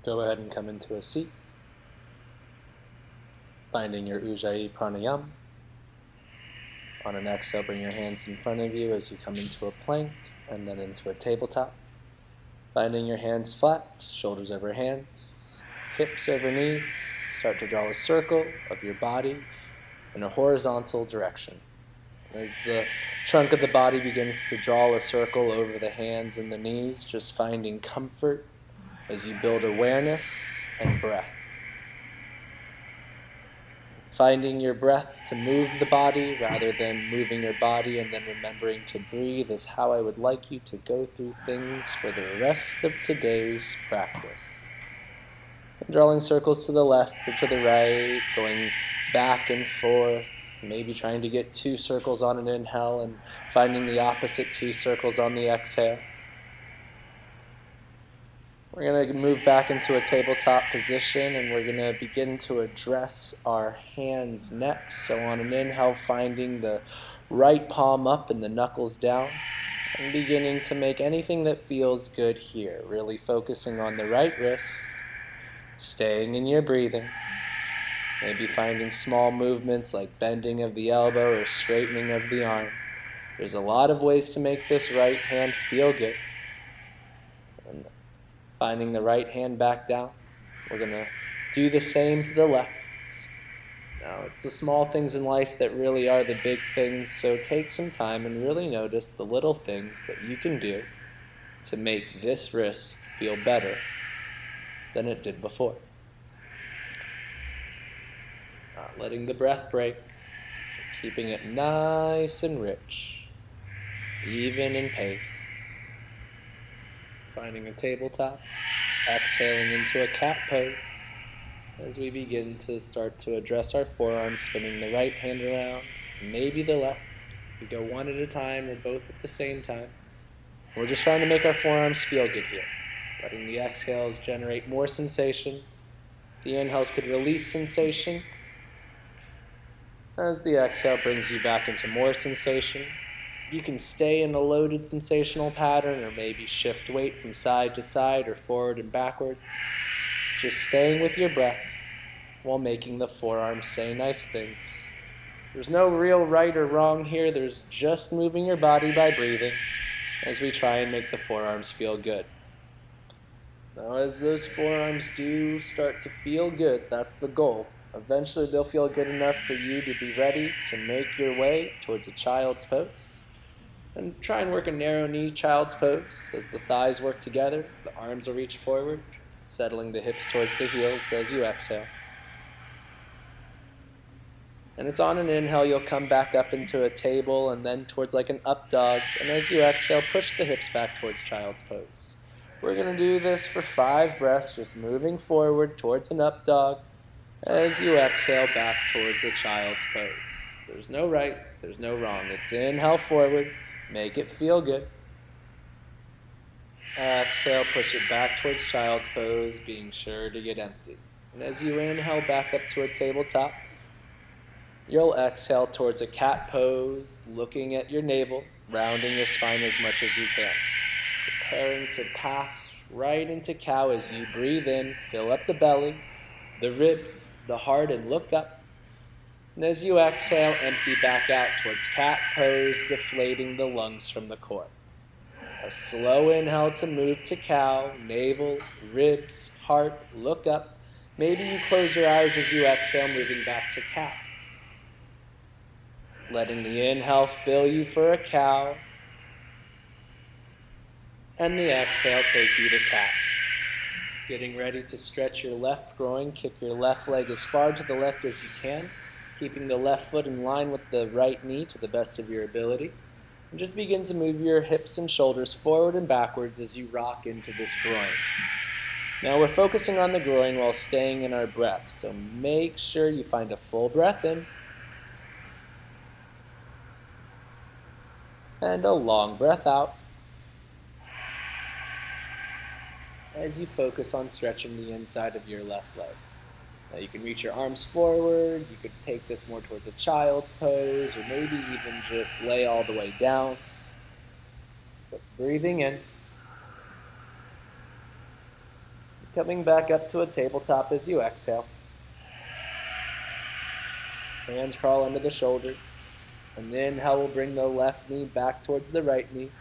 Go ahead and come into a seat, finding your Ujjayi pranayama. On an exhale, bring your hands in front of you as you come into a plank and then into a tabletop. Finding your hands flat, shoulders over hands, hips over knees. Start to draw a circle of your body in a horizontal direction. As the trunk of the body begins to draw a circle over the hands and the knees, just finding comfort as you build awareness and breath. Finding your breath to move the body rather than moving your body and then remembering to breathe is how I would like you to go through things for the rest of today's practice. And drawing circles to the left or to the right, going back and forth, maybe trying to get 2 circles on an inhale and finding the opposite 2 circles on the exhale. We're going to move back into a tabletop position and we're going to begin to address our hands next. So on an inhale, finding the right palm up and the knuckles down and beginning to make anything that feels good here. Really focusing on the right wrist, staying in your breathing. Maybe finding small movements like bending of the elbow or straightening of the arm. There's a lot of ways to make this right hand feel good. And finding the right hand back down. We're going to do the same to the left. Now, it's the small things in life that really are the big things, so take some time and really notice the little things that you can do to make this wrist feel better than it did before. Not letting the breath break, keeping it nice and rich, even in pace. Finding a tabletop, exhaling into a cat pose as we begin to start to address our forearms, spinning the right hand around, maybe the left. We go one at a time or both at the same time. We're just trying to make our forearms feel good here. Letting the exhales generate more sensation. The inhales could release sensation as the exhale brings you back into more sensation. You can stay in a loaded sensational pattern or maybe shift weight from side to side or forward and backwards. Just staying with your breath while making the forearms say nice things. There's no real right or wrong here. There's just moving your body by breathing as we try and make the forearms feel good. Now, as those forearms do start to feel good, that's the goal. Eventually, they'll feel good enough for you to be ready to make your way towards a child's pose. And try and work a narrow knee child's pose as the thighs work together. The arms will reach forward, settling the hips towards the heels as you exhale. And it's on an inhale, you'll come back up into a table and then towards like an up dog. And as you exhale, push the hips back towards child's pose. We're going to do this for 5 breaths, just moving forward towards an up dog as you exhale back towards a child's pose. There's no right, there's no wrong. It's inhale forward, make it feel good. Exhale, push it back towards child's pose, being sure to get empty. And as you inhale back up to a tabletop, you'll exhale towards a cat pose, looking at your navel, rounding your spine as much as you can. Preparing to pass right into cow as you breathe in, fill up the belly, the ribs, the heart, and look up. And as you exhale, empty back out towards cat pose, deflating the lungs from the core. A slow inhale to move to cow, navel, ribs, heart, look up. Maybe you close your eyes as you exhale, moving back to cats. Letting the inhale fill you for a cow, and the exhale take you to cat. Getting ready to stretch your left groin, kick your left leg as far to the left as you can, keeping the left foot in line with the right knee to the best of your ability. And just begin to move your hips and shoulders forward and backwards as you rock into this groin. Now we're focusing on the groin while staying in our breath, so make sure you find a full breath in and a long breath out as you focus on stretching the inside of your left leg. Now you can reach your arms forward, you could take this more towards a child's pose, or maybe even just lay all the way down. But breathing in, Coming back up to a tabletop as you exhale. Hands crawl under the shoulders. An inhale will bring the left knee back towards the right knee.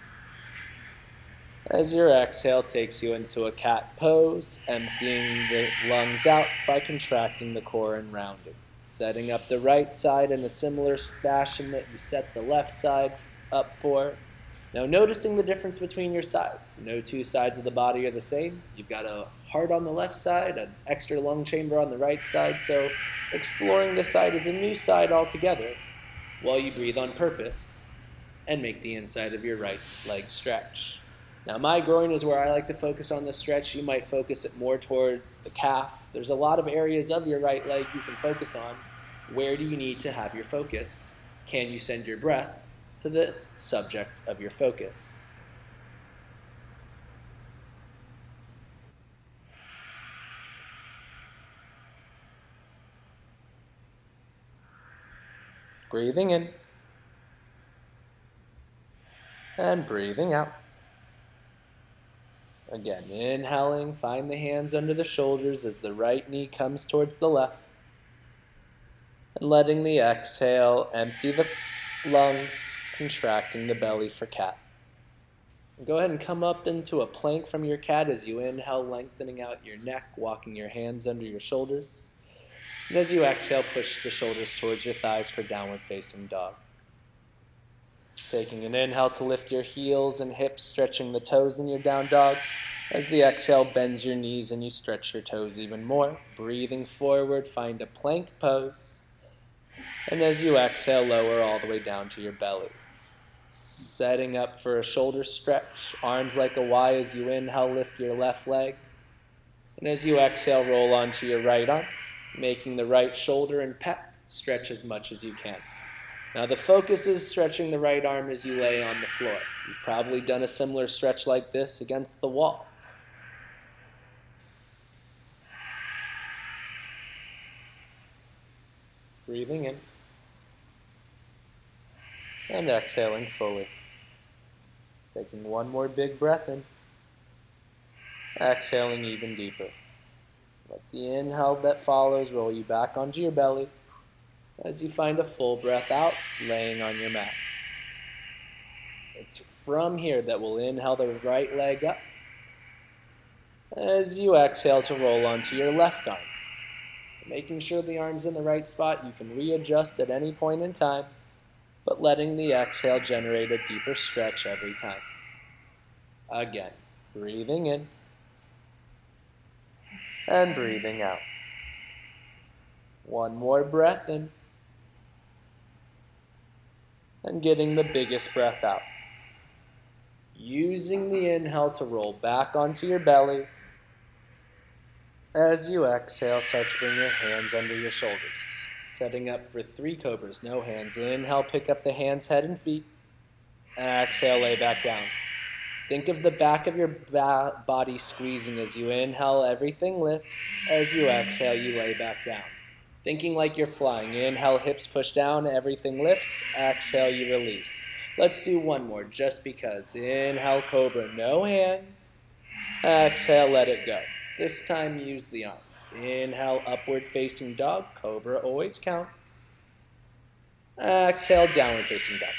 As your exhale takes you into a cat pose, emptying the lungs out by contracting the core and rounding. Setting up the right side in a similar fashion that you set the left side up for. Now noticing the difference between your sides. No two sides of the body are the same. You've got a heart on the left side, an extra lung chamber on the right side, so exploring this side is a new side altogether while you breathe on purpose and make the inside of your right leg stretch. Now my groin is where I like to focus on the stretch. You might focus it more towards the calf. There's a lot of areas of your right leg you can focus on. Where do you need to have your focus? Can you send your breath to the subject of your focus? Breathing in and breathing out. Again, inhaling, find the hands under the shoulders as the right knee comes towards the left. And letting the exhale empty the lungs, contracting the belly for cat. And go ahead and come up into a plank from your cat as you inhale, lengthening out your neck, walking your hands under your shoulders. And as you exhale, push the shoulders towards your thighs for downward facing dog. Taking an inhale to lift your heels and hips, stretching the toes in your down dog. As the exhale bends your knees and you stretch your toes even more. Breathing forward, find a plank pose. And as you exhale, lower all the way down to your belly. Setting up for a shoulder stretch. Arms like a Y as you inhale, lift your left leg. And as you exhale, roll onto your right arm, making the right shoulder and pec stretch as much as you can. Now the focus is stretching the right arm as you lay on the floor. You've probably done a similar stretch like this against the wall. Breathing in and exhaling fully. Taking one more big breath in. Exhaling even deeper. Let the inhale that follows roll you back onto your belly as you find a full breath out, laying on your mat. It's from here that we'll inhale the right leg up as you exhale to roll onto your left arm. Making sure the arm's in the right spot, you can readjust at any point in time, but letting the exhale generate a deeper stretch every time. Again, breathing in and breathing out. One more breath in and getting the biggest breath out. Using the inhale to roll back onto your belly. As you exhale, start to bring your hands under your shoulders. Setting up for 3 cobras, no hands. Inhale, pick up the hands, head, and feet. Exhale, lay back down. Think of the back of your body squeezing as you inhale, everything lifts. As you exhale, you lay back down. Thinking like you're flying. Inhale, hips push down, everything lifts. Exhale, you release. Let's do one more, just because. Inhale, cobra, no hands. Exhale, let it go. This time, use the arms. Inhale, upward facing dog. Cobra always counts. Exhale, downward facing dog.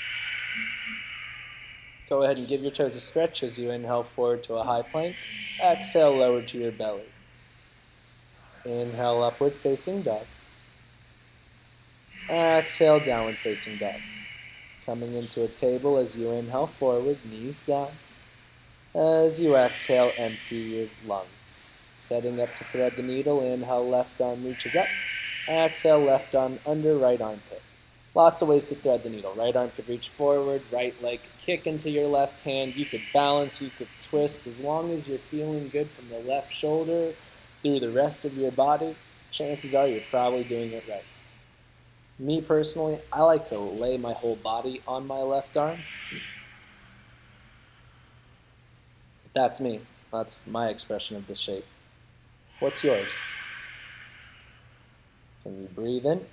Go ahead and give your toes a stretch as you inhale forward to a high plank. Exhale, lower to your belly. Inhale, upward facing dog. Exhale, downward facing dog. Coming into a table as you inhale forward, knees down. As you exhale, empty your lungs. Setting up to thread the needle, inhale, left arm reaches up. Exhale, left arm under right armpit. Lots of ways to thread the needle. Right arm could reach forward, right leg could kick into your left hand. You could balance, you could twist. As long as you're feeling good from the left shoulder through the rest of your body, chances are you're probably doing it right. Me personally, I like to lay my whole body on my left arm. But that's me. That's my expression of the shape. What's yours? Can you breathe in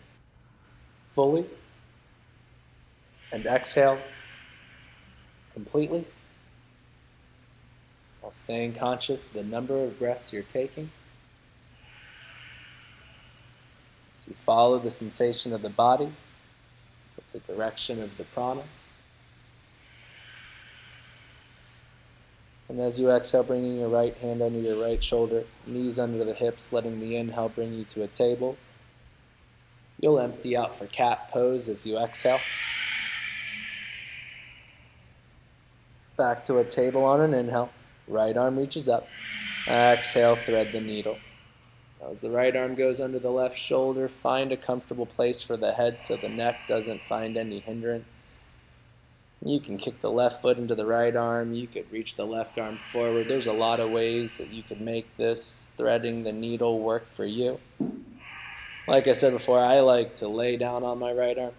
fully and exhale completely? while staying conscious of the number of breaths you're taking. As you follow the sensation of the body with the direction of the prana. And as you exhale, bringing your right hand under your right shoulder, knees under the hips, letting the inhale bring you to a table. You'll empty out for cat pose as you exhale. Back to a table on an inhale. Right arm reaches up. Exhale, thread the needle. As the right arm goes under the left shoulder, find a comfortable place for the head so the neck doesn't find any hindrance. You can kick the left foot into the right arm. You could reach the left arm forward. There's a lot of ways that you could make this threading the needle work for you. Like I said before, I like to lay down on my right arm.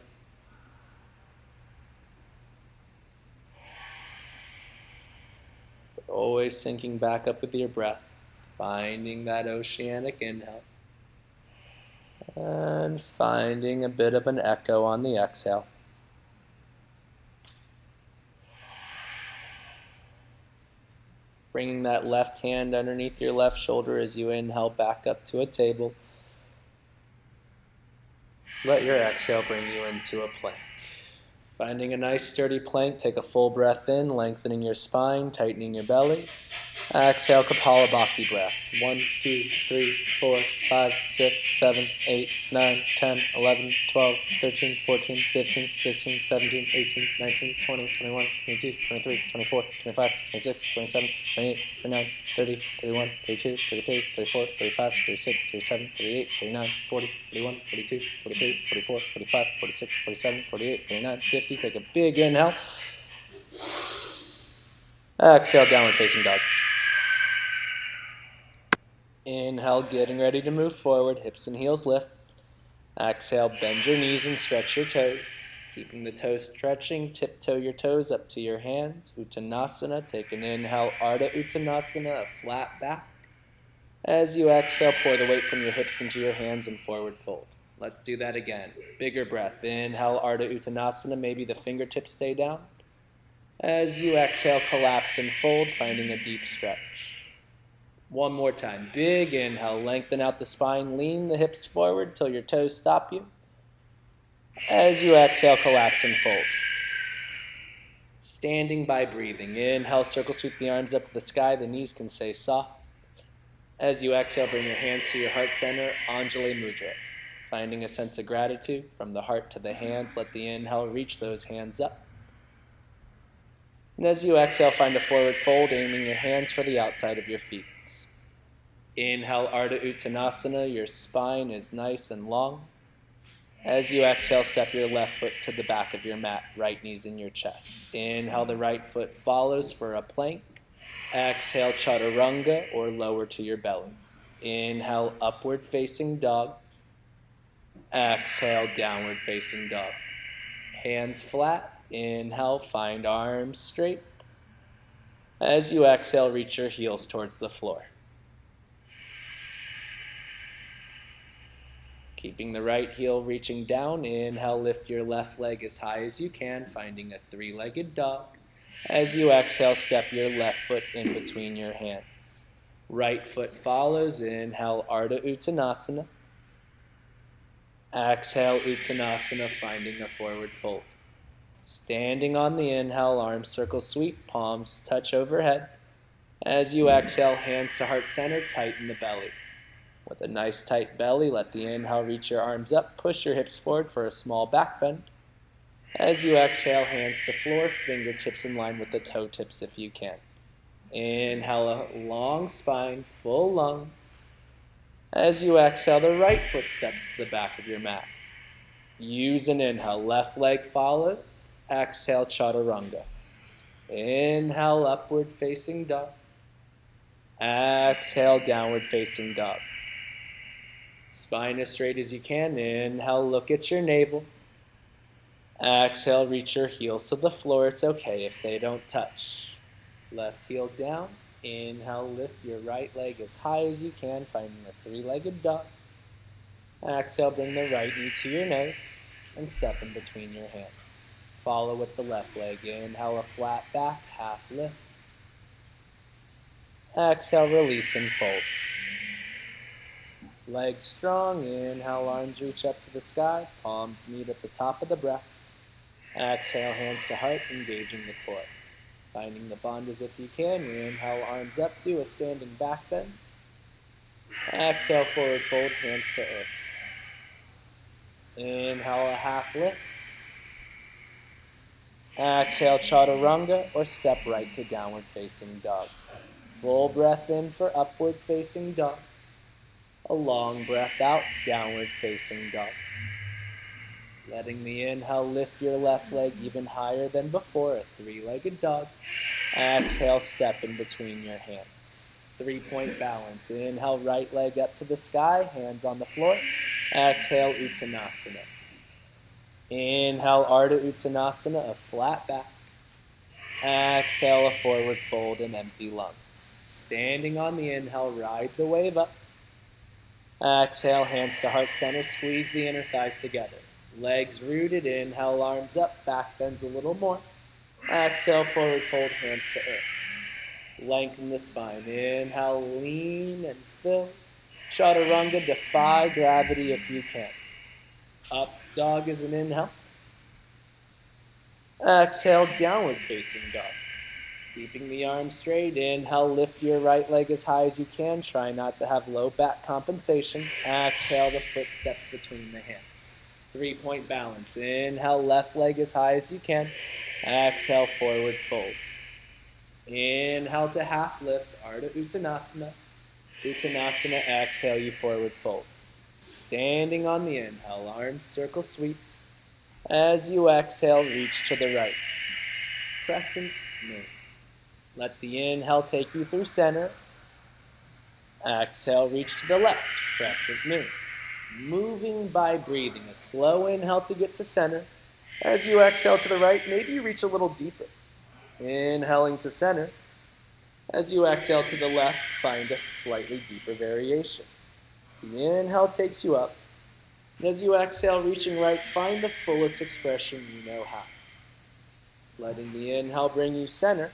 But always sinking back up with your breath, finding that oceanic inhale. And finding a bit of an echo on the exhale. Bringing that left hand underneath your left shoulder as you inhale back up to a table. Let your exhale bring you into a plank. Finding a nice sturdy plank, take a full breath in, lengthening your spine, tightening your belly. Exhale, Kapalabhati breath. 1, 2, 3, 4, 5, 6, 7, 8, 9, 10, 11, 12, 13, 14, 15, 16, 17, 18, 19, 20, 21, 22, 23, 24, 25, 26, 27, 28, 29, 30, 31, 32, 33, 34, 35, 36, 37, 38, 39, 40, 41, 42, 43, 44, 45, 46, 47, 48, 49, 50. Take a big inhale. Exhale, downward facing dog. Inhale, getting ready to move forward, hips and heels lift. Exhale, bend your knees and stretch your toes. Keeping the toes stretching, tiptoe your toes up to your hands. Uttanasana, take an inhale, Ardha Uttanasana, a flat back. As you exhale, pour the weight from your hips into your hands and forward fold. Let's do that again. Bigger breath. Inhale, Ardha Uttanasana, maybe the fingertips stay down. As you exhale, collapse and fold, finding a deep stretch. One more time. Big inhale, lengthen out the spine, lean the hips forward till your toes stop you. As you exhale, collapse and fold. Standing by breathing. Inhale, circle sweep the arms up to the sky, the knees can stay soft. As you exhale, bring your hands to your heart center, Anjali Mudra. Finding a sense of gratitude from the heart to the hands, let the inhale reach those hands up. And as you exhale, find a forward fold, aiming your hands for the outside of your feet. Inhale, Ardha Uttanasana, your spine is nice and long. As you exhale, step your left foot to the back of your mat, right knee's in your chest. Inhale, the right foot follows for a plank. Exhale, Chaturanga, or lower to your belly. Inhale, upward facing dog. Exhale, downward facing dog. Hands flat. Inhale, find arms straight. As you exhale, reach your heels towards the floor. Keeping the right heel reaching down. Inhale, lift your left leg as high as you can, finding a three-legged dog. As you exhale, step your left foot in between your hands. Right foot follows. Inhale, Ardha Uttanasana. Exhale, Uttanasana, finding a forward fold. Standing on the inhale, arms circle sweep, palms touch overhead. As you exhale, hands to heart center, tighten the belly. With a nice tight belly, let the inhale reach your arms up, push your hips forward for a small back bend. As you exhale, hands to floor, fingertips in line with the toe tips if you can. Inhale, a long spine, full lungs. As you exhale, the right foot steps to the back of your mat. Use an inhale, left leg follows. Exhale, Chaturanga. Inhale, upward facing dog. Exhale, downward facing dog. Spine as straight as you can. Inhale, look at your navel. Exhale, reach your heels to the floor. It's okay if they don't touch. Left heel down. Inhale, lift your right leg as high as you can, finding a three-legged dog. Exhale, bring the right knee to your nose and step in between your hands. Follow with the left leg. Inhale, a flat back, half lift. Exhale, release and fold. Legs strong, inhale, arms reach up to the sky, palms meet at the top of the breath. Exhale, hands to heart, engaging the core. Finding the bond as if you can, inhale, arms up, do a standing back bend. Exhale, forward fold, hands to earth. Inhale, a half lift. Exhale, chaturanga, or step right to downward facing dog. Full breath in for upward facing dog. A long breath out, downward facing dog. Letting the inhale lift your left leg even higher than before, a three-legged dog. Exhale, step in between your hands. 3-point balance. Inhale, right leg up to the sky, hands on the floor. Exhale, Uttanasana. Inhale, Ardha Uttanasana, a flat back. Exhale, a forward fold and empty lungs. Standing on the inhale, ride the wave up. Exhale, hands to heart center, squeeze the inner thighs together. Legs rooted, inhale, arms up, back bends a little more. Exhale, forward fold, hands to earth. Lengthen the spine. Inhale, lean and fill. Chaturanga, defy gravity if you can. Up dog is an inhale. Exhale, downward facing dog. Keeping the arms straight. Inhale, lift your right leg as high as you can. Try not to have low back compensation. Exhale, the footsteps between the hands. 3-point balance. Inhale, left leg as high as you can. Exhale, forward fold. Inhale to half lift, Ardha Uttanasana. Uttanasana, exhale, you forward fold. Standing on the inhale, arms circle sweep. As you exhale, reach to the right. Crescent moon. Let the inhale take you through center. Exhale, reach to the left. Crescent moon. Moving by breathing. A slow inhale to get to center. As you exhale to the right, maybe you reach a little deeper. Inhaling to center. As you exhale to the left, find a slightly deeper variation. The inhale takes you up. And as you exhale, reaching right, find the fullest expression you know how. Letting the inhale bring you center.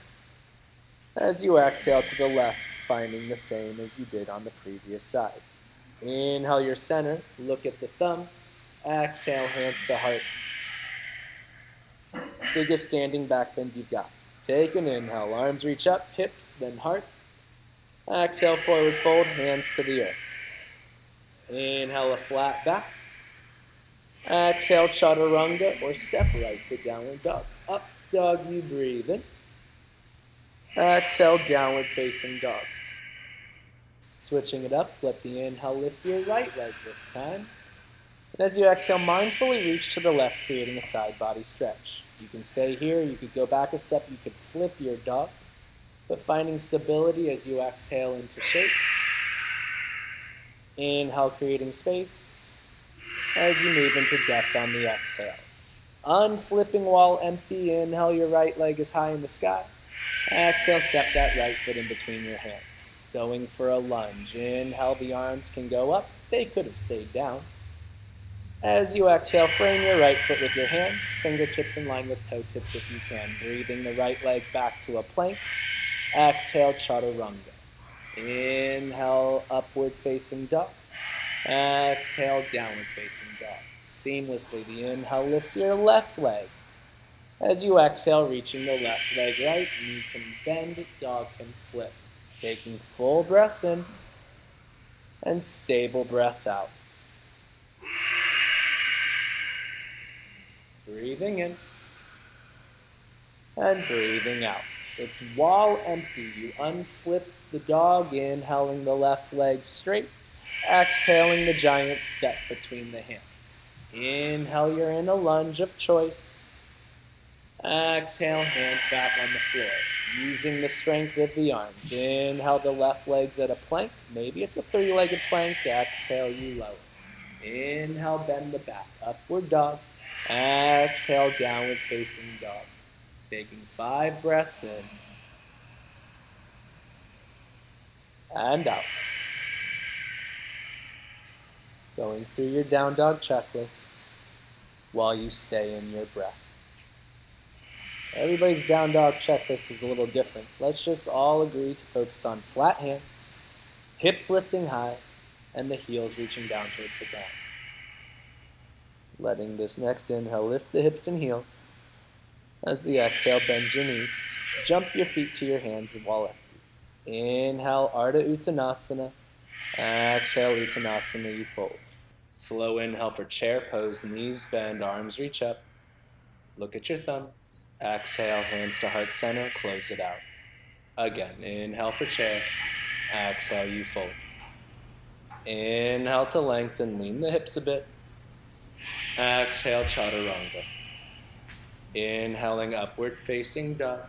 As you exhale to the left, finding the same as you did on the previous side. Inhale your center, look at the thumbs. Exhale, hands to heart. Biggest standing back bend you've got. Take an inhale, arms reach up, hips, then heart. Exhale, forward fold, hands to the earth. Inhale, a flat back. Exhale, chaturanga, or step right to downward dog. Up dog, you breathe in. Exhale, downward facing dog. Switching it up, let the inhale lift your right leg this time. And as you exhale, mindfully reach to the left, creating a side body stretch. You can stay here, you could go back a step, you could flip your dog, but finding stability as you exhale into shapes. Inhale, creating space as you move into depth on the exhale. Unflipping while empty, inhale, your right leg is high in the sky. Exhale, step that right foot in between your hands. Going for a lunge. Inhale, the arms can go up. They could have stayed down. As you exhale, frame your right foot with your hands, fingertips in line with toe tips if you can. Breathing the right leg back to a plank. Exhale, chaturanga. Inhale, upward facing dog. Exhale, downward facing dog. Seamlessly, the inhale lifts your left leg. As you exhale, reaching the left leg right, knee can bend, dog can flip. Taking full breaths in and stable breaths out. Breathing in and breathing out. It's while empty. You unflip the dog, inhaling the left leg straight, exhaling the giant step between the hands. Inhale, you're in a lunge of choice. Exhale, hands back on the floor, using the strength of the arms. Inhale, the left leg's at a plank. Maybe it's a three-legged plank. Exhale, you lower. Inhale, bend the back. Upward dog. Exhale, downward facing dog. Taking 5 breaths in and out. Going through your down dog checklist while you stay in your breath. Everybody's down dog checklist is a little different. Let's just all agree to focus on flat hands, hips lifting high, and the heels reaching down towards the ground. Letting this next inhale lift the hips and heels. As the exhale bends your knees, jump your feet to your hands while empty. Inhale, Ardha Uttanasana. Exhale, Uttanasana, you fold. Slow inhale for chair pose, knees bend, arms reach up. Look at your thumbs. Exhale, hands to heart center, close it out. Again, inhale for chair. Exhale, you fold. Inhale to lengthen, lean the hips a bit. Exhale, chaturanga. Inhaling upward facing dog.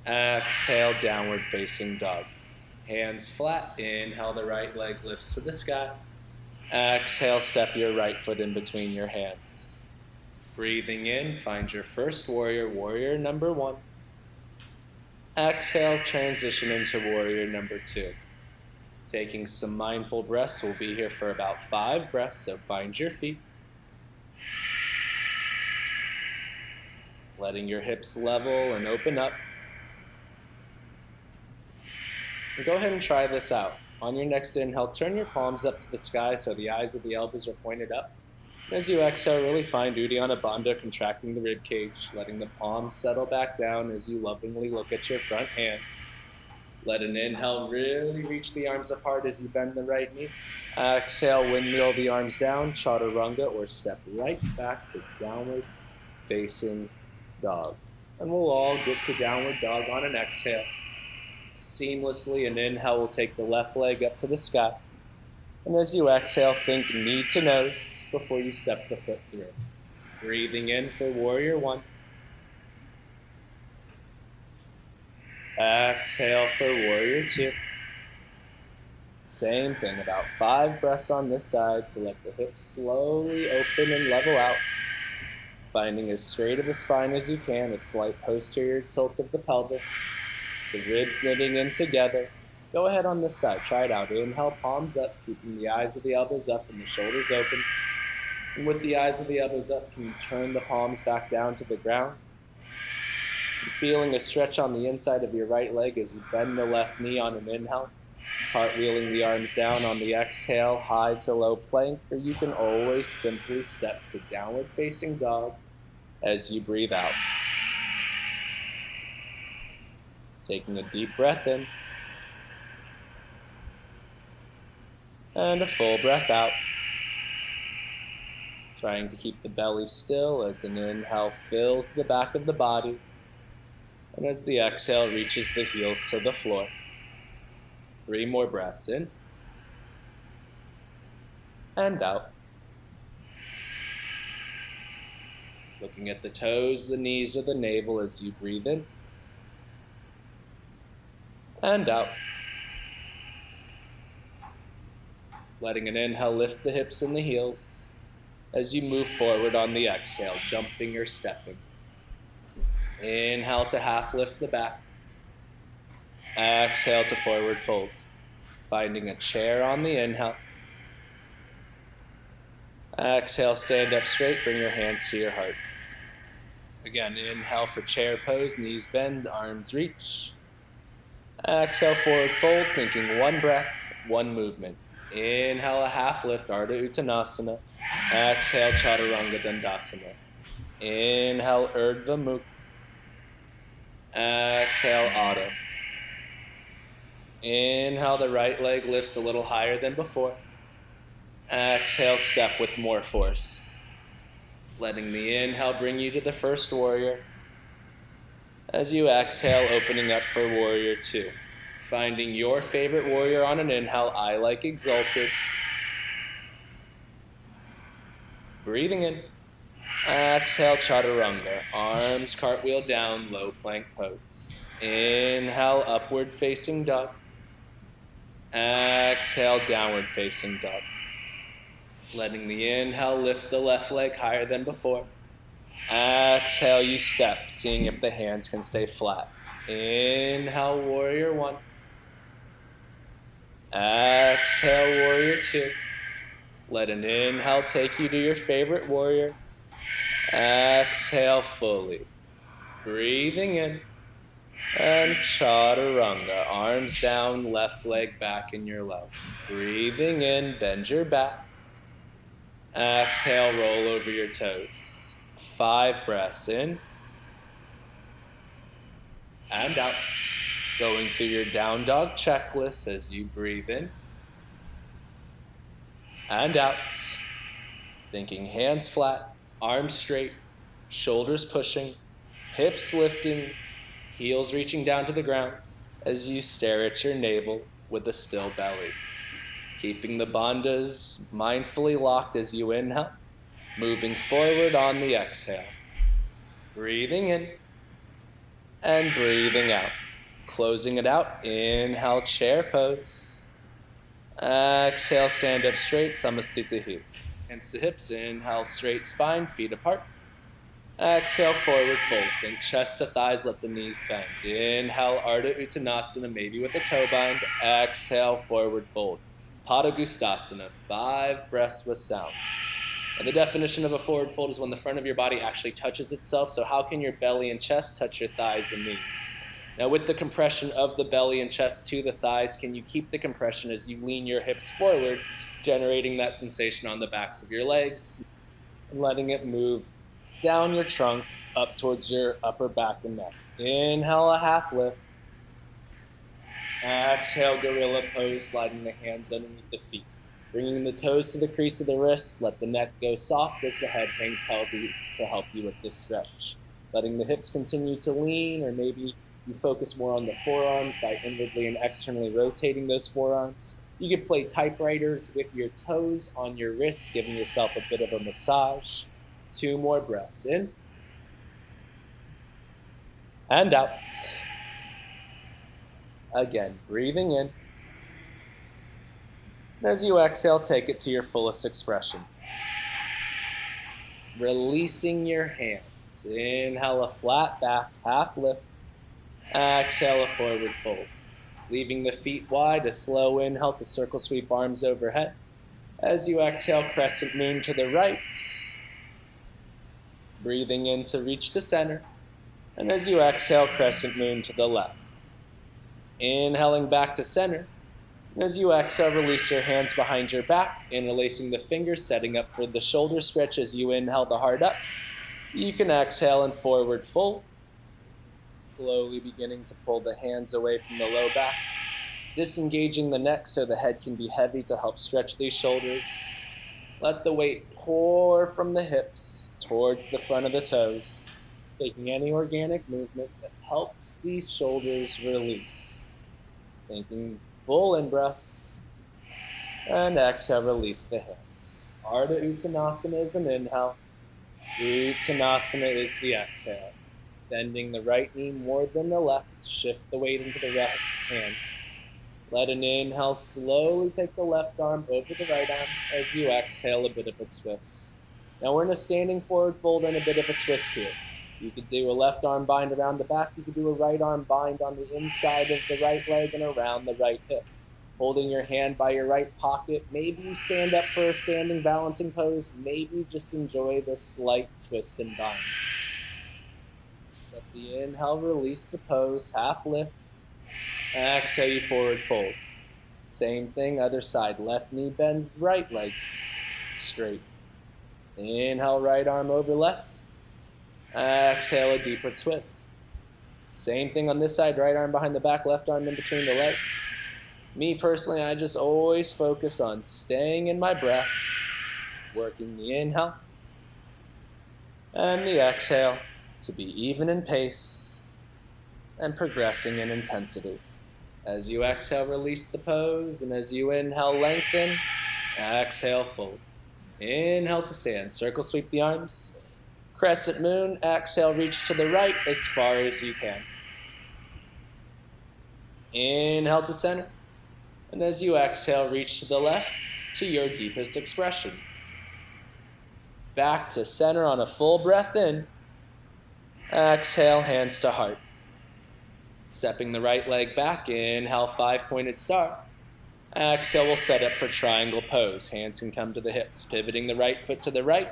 Exhale, downward facing dog. Hands flat. Inhale, the right leg lifts to the sky. Exhale, step your right foot in between your hands. Breathing in, find your first warrior, warrior number 1. Exhale, transition into warrior number 2. Taking some mindful breaths. We'll be here for about 5 breaths, so find your feet. Letting your hips level and open up. And go ahead and try this out. On your next inhale, turn your palms up to the sky so the eyes of the elbows are pointed up. And as you exhale, really find Uddiyana Bandha, contracting the rib cage, letting the palms settle back down as you lovingly look at your front hand. Let an inhale really reach the arms apart as you bend the right knee. Exhale, windmill the arms down, chaturanga, or step right back to downward facing dog. And we'll all get to downward dog on an exhale. Seamlessly, an inhale will take the left leg up to the sky. And as you exhale, think knee to nose before you step the foot through. Breathing in for warrior 1. Exhale for warrior 2. Same thing, about 5 breaths on this side to let the hips slowly open and level out. Finding as straight of a spine as you can, a slight posterior tilt of the pelvis, the ribs knitting in together. Go ahead on this side, try it out. Inhale, palms up, keeping the eyes of the elbows up and the shoulders open. And with the eyes of the elbows up, can you turn the palms back down to the ground? And feeling a stretch on the inside of your right leg as you bend the left knee on an inhale. Cartwheeling the arms down on the exhale, high to low plank, or you can always simply step to downward facing dog as you breathe out. Taking a deep breath in. And a full breath out. Trying to keep the belly still as an inhale fills the back of the body. And as the exhale reaches the heels to the floor. 3 more breaths in. And out. Looking at the toes, the knees, or the navel as you breathe in. And out. Letting an inhale lift the hips and the heels as you move forward on the exhale, jumping or stepping. Inhale to half lift the back. Exhale to forward fold. Finding a chair on the inhale. Exhale, stand up straight, bring your hands to your heart. Again, inhale for chair pose, knees bend, arms reach. Exhale, forward fold, thinking 1 breath, 1 movement. Inhale, a half lift, Ardha Uttanasana. Exhale, Chaturanga Dandasana. Inhale, Urdhva Mukha. Exhale, Adho. Inhale, the right leg lifts a little higher than before. Exhale, step with more force. Letting the inhale bring you to the first warrior. As you exhale, opening up for warrior 2. Finding your favorite warrior on an inhale, I like exalted. Breathing in. Exhale, chaturanga. Arms cartwheel down, low plank pose. Inhale, upward facing dog. Exhale, downward facing dog. Letting the inhale lift the left leg higher than before. Exhale, you step, seeing if the hands can stay flat. Inhale, warrior 1. Exhale, warrior 2. Let an inhale take you to your favorite warrior. Exhale fully. Breathing in. And chaturanga, arms down, left leg back in your love. Breathing in, bend your back. Exhale, roll over your toes. 5 breaths in and out. Going through your down dog checklist as you breathe in and out. Thinking hands flat, arms straight, shoulders pushing, hips lifting, heels reaching down to the ground as you stare at your navel with a still belly. Keeping the bandhas mindfully locked as you inhale, moving forward on the exhale. Breathing in and breathing out. Closing it out, inhale, chair pose. Exhale, stand up straight, Samasthita. Hands to hips, inhale, straight spine, feet apart. Exhale, forward fold. Think chest to thighs, let the knees bend. Inhale, Ardha Uttanasana, maybe with a toe bind. Exhale, forward fold. Padagustasana, 5 breaths with sound. And the definition of a forward fold is when the front of your body actually touches itself. So how can your belly and chest touch your thighs and knees? Now with the compression of the belly and chest to the thighs, can you keep the compression as you lean your hips forward, generating that sensation on the backs of your legs, and letting it move down your trunk, up towards your upper back and neck. Inhale, a half lift. Exhale, gorilla pose, sliding the hands underneath the feet. Bringing the toes to the crease of the wrist, let the neck go soft as the head hangs healthy to help you with this stretch. Letting the hips continue to lean, or maybe you focus more on the forearms by inwardly and externally rotating those forearms. You can play typewriters with your toes on your wrists, giving yourself a bit of a massage. 2 more breaths in and out. Again, breathing in. And as you exhale, take it to your fullest expression. Releasing your hands. Inhale, a flat back, half lift. Exhale, a forward fold. Leaving the feet wide, a slow inhale to circle sweep arms overhead. As you exhale, crescent moon to the right. Breathing in to reach to center. And as you exhale, crescent moon to the left. Inhaling back to center. And as you exhale, release your hands behind your back, interlacing the fingers, setting up for the shoulder stretch as you inhale the heart up. You can exhale and forward fold. Slowly beginning to pull the hands away from the low back. Disengaging the neck so the head can be heavy to help stretch these shoulders. Let the weight pour from the hips towards the front of the toes, taking any organic movement that helps these shoulders release. Taking full in-breaths, and exhale, release the hands. Ardha Uttanasana is an inhale. Uttanasana is the exhale. Bending the right knee more than the left, shift the weight into the right hand. Let an inhale slowly take the left arm over the right arm as you exhale, a bit of a twist. Now we're in a standing forward fold and a bit of a twist here. You could do a left arm bind around the back. You could do a right arm bind on the inside of the right leg and around the right hip. Holding your hand by your right pocket. Maybe you stand up for a standing balancing pose. Maybe you just enjoy the slight twist and bind. Let the inhale release the pose, half lift. Exhale, you forward fold. Same thing, other side. Left knee bend, right leg straight. Inhale, right arm over left. Exhale, a deeper twist. Same thing on this side, right arm behind the back, left arm in between the legs. Me personally, I just always focus on staying in my breath, working the inhale and the exhale to be even in pace and progressing in intensity. As you exhale, release the pose, and as you inhale, lengthen. Exhale, fold. Inhale to stand. Circle sweep the arms. Crescent moon. Exhale, reach to the right as far as you can. Inhale to center. And as you exhale, reach to the left to your deepest expression. Back to center on a full breath in. Exhale, hands to heart. Stepping the right leg back, inhale, 5-pointed star. Exhale, we'll set up for triangle pose. Hands can come to the hips, pivoting the right foot to the right.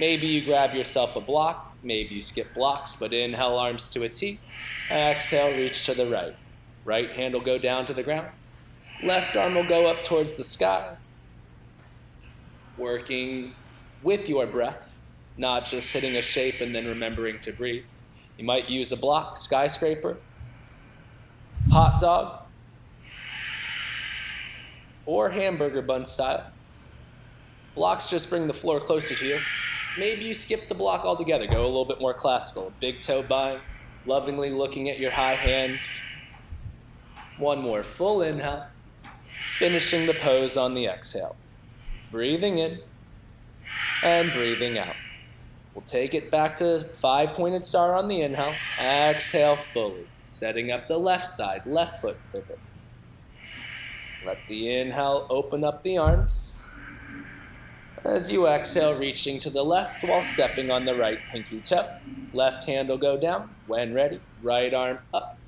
Maybe you grab yourself a block, Maybe you skip blocks, but inhale, arms to a T. Exhale, reach to the right. Right hand will go down to the ground. Left arm will go up towards the sky. Working with your breath, not just hitting a shape and then remembering to breathe. You might use a block, skyscraper, hot dog, or hamburger bun style. Blocks just bring the floor closer to you. Maybe you skip the block altogether, go a little bit more classical. Big toe bind, lovingly looking at your high hand. One more full inhale, finishing the pose on the exhale. Breathing in and breathing out. We'll take it back to 5-pointed star on the inhale. Exhale fully, setting up the left side, left foot pivots. Let the inhale open up the arms. As you exhale, reaching to the left while stepping on the right pinky toe. Left hand will go down. When ready, right arm up.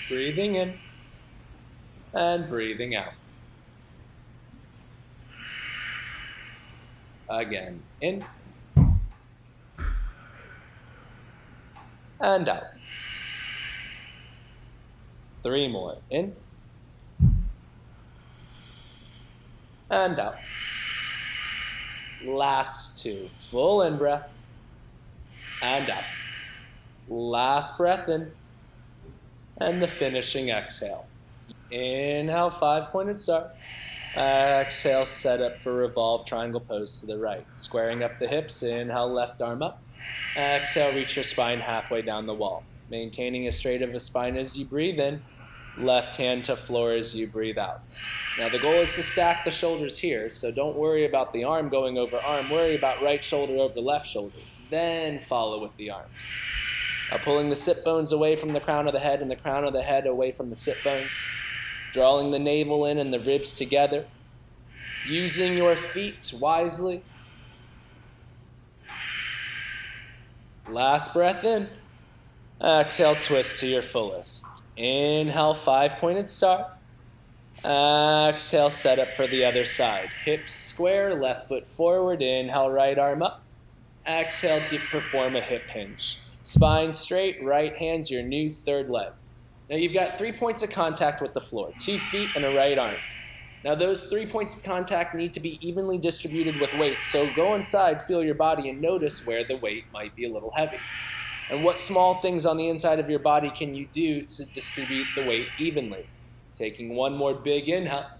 Breathing in and breathing out. Again, in and out. 3 more, in and out. Last 2, full in breath and out. Last breath in and the finishing exhale. Inhale, 5-pointed star. Exhale, set up for revolve triangle pose to the right. Squaring up the hips, inhale, left arm up. Exhale, reach your spine halfway down the wall. Maintaining as straight of a spine as you breathe in. Left hand to floor as you breathe out. Now the goal is to stack the shoulders here, so don't worry about the arm going over arm. Worry about right shoulder over left shoulder. Then follow with the arms. Now pulling the sit bones away from the crown of the head and the crown of the head away from the sit bones. Drawing the navel in and the ribs together. Using your feet wisely. Last breath in. Exhale, twist to your fullest. Inhale, 5-pointed star. Exhale, set up for the other side. Hips square, left foot forward. Inhale, right arm up. Exhale, perform a hip hinge. Spine straight, right hand's your new third leg. Now you've got 3 points of contact with the floor, 2 feet and a right arm. Now those 3 points of contact need to be evenly distributed with weight, so go inside, feel your body, and notice where the weight might be a little heavy. And what small things on the inside of your body can you do to distribute the weight evenly? Taking one more big inhale.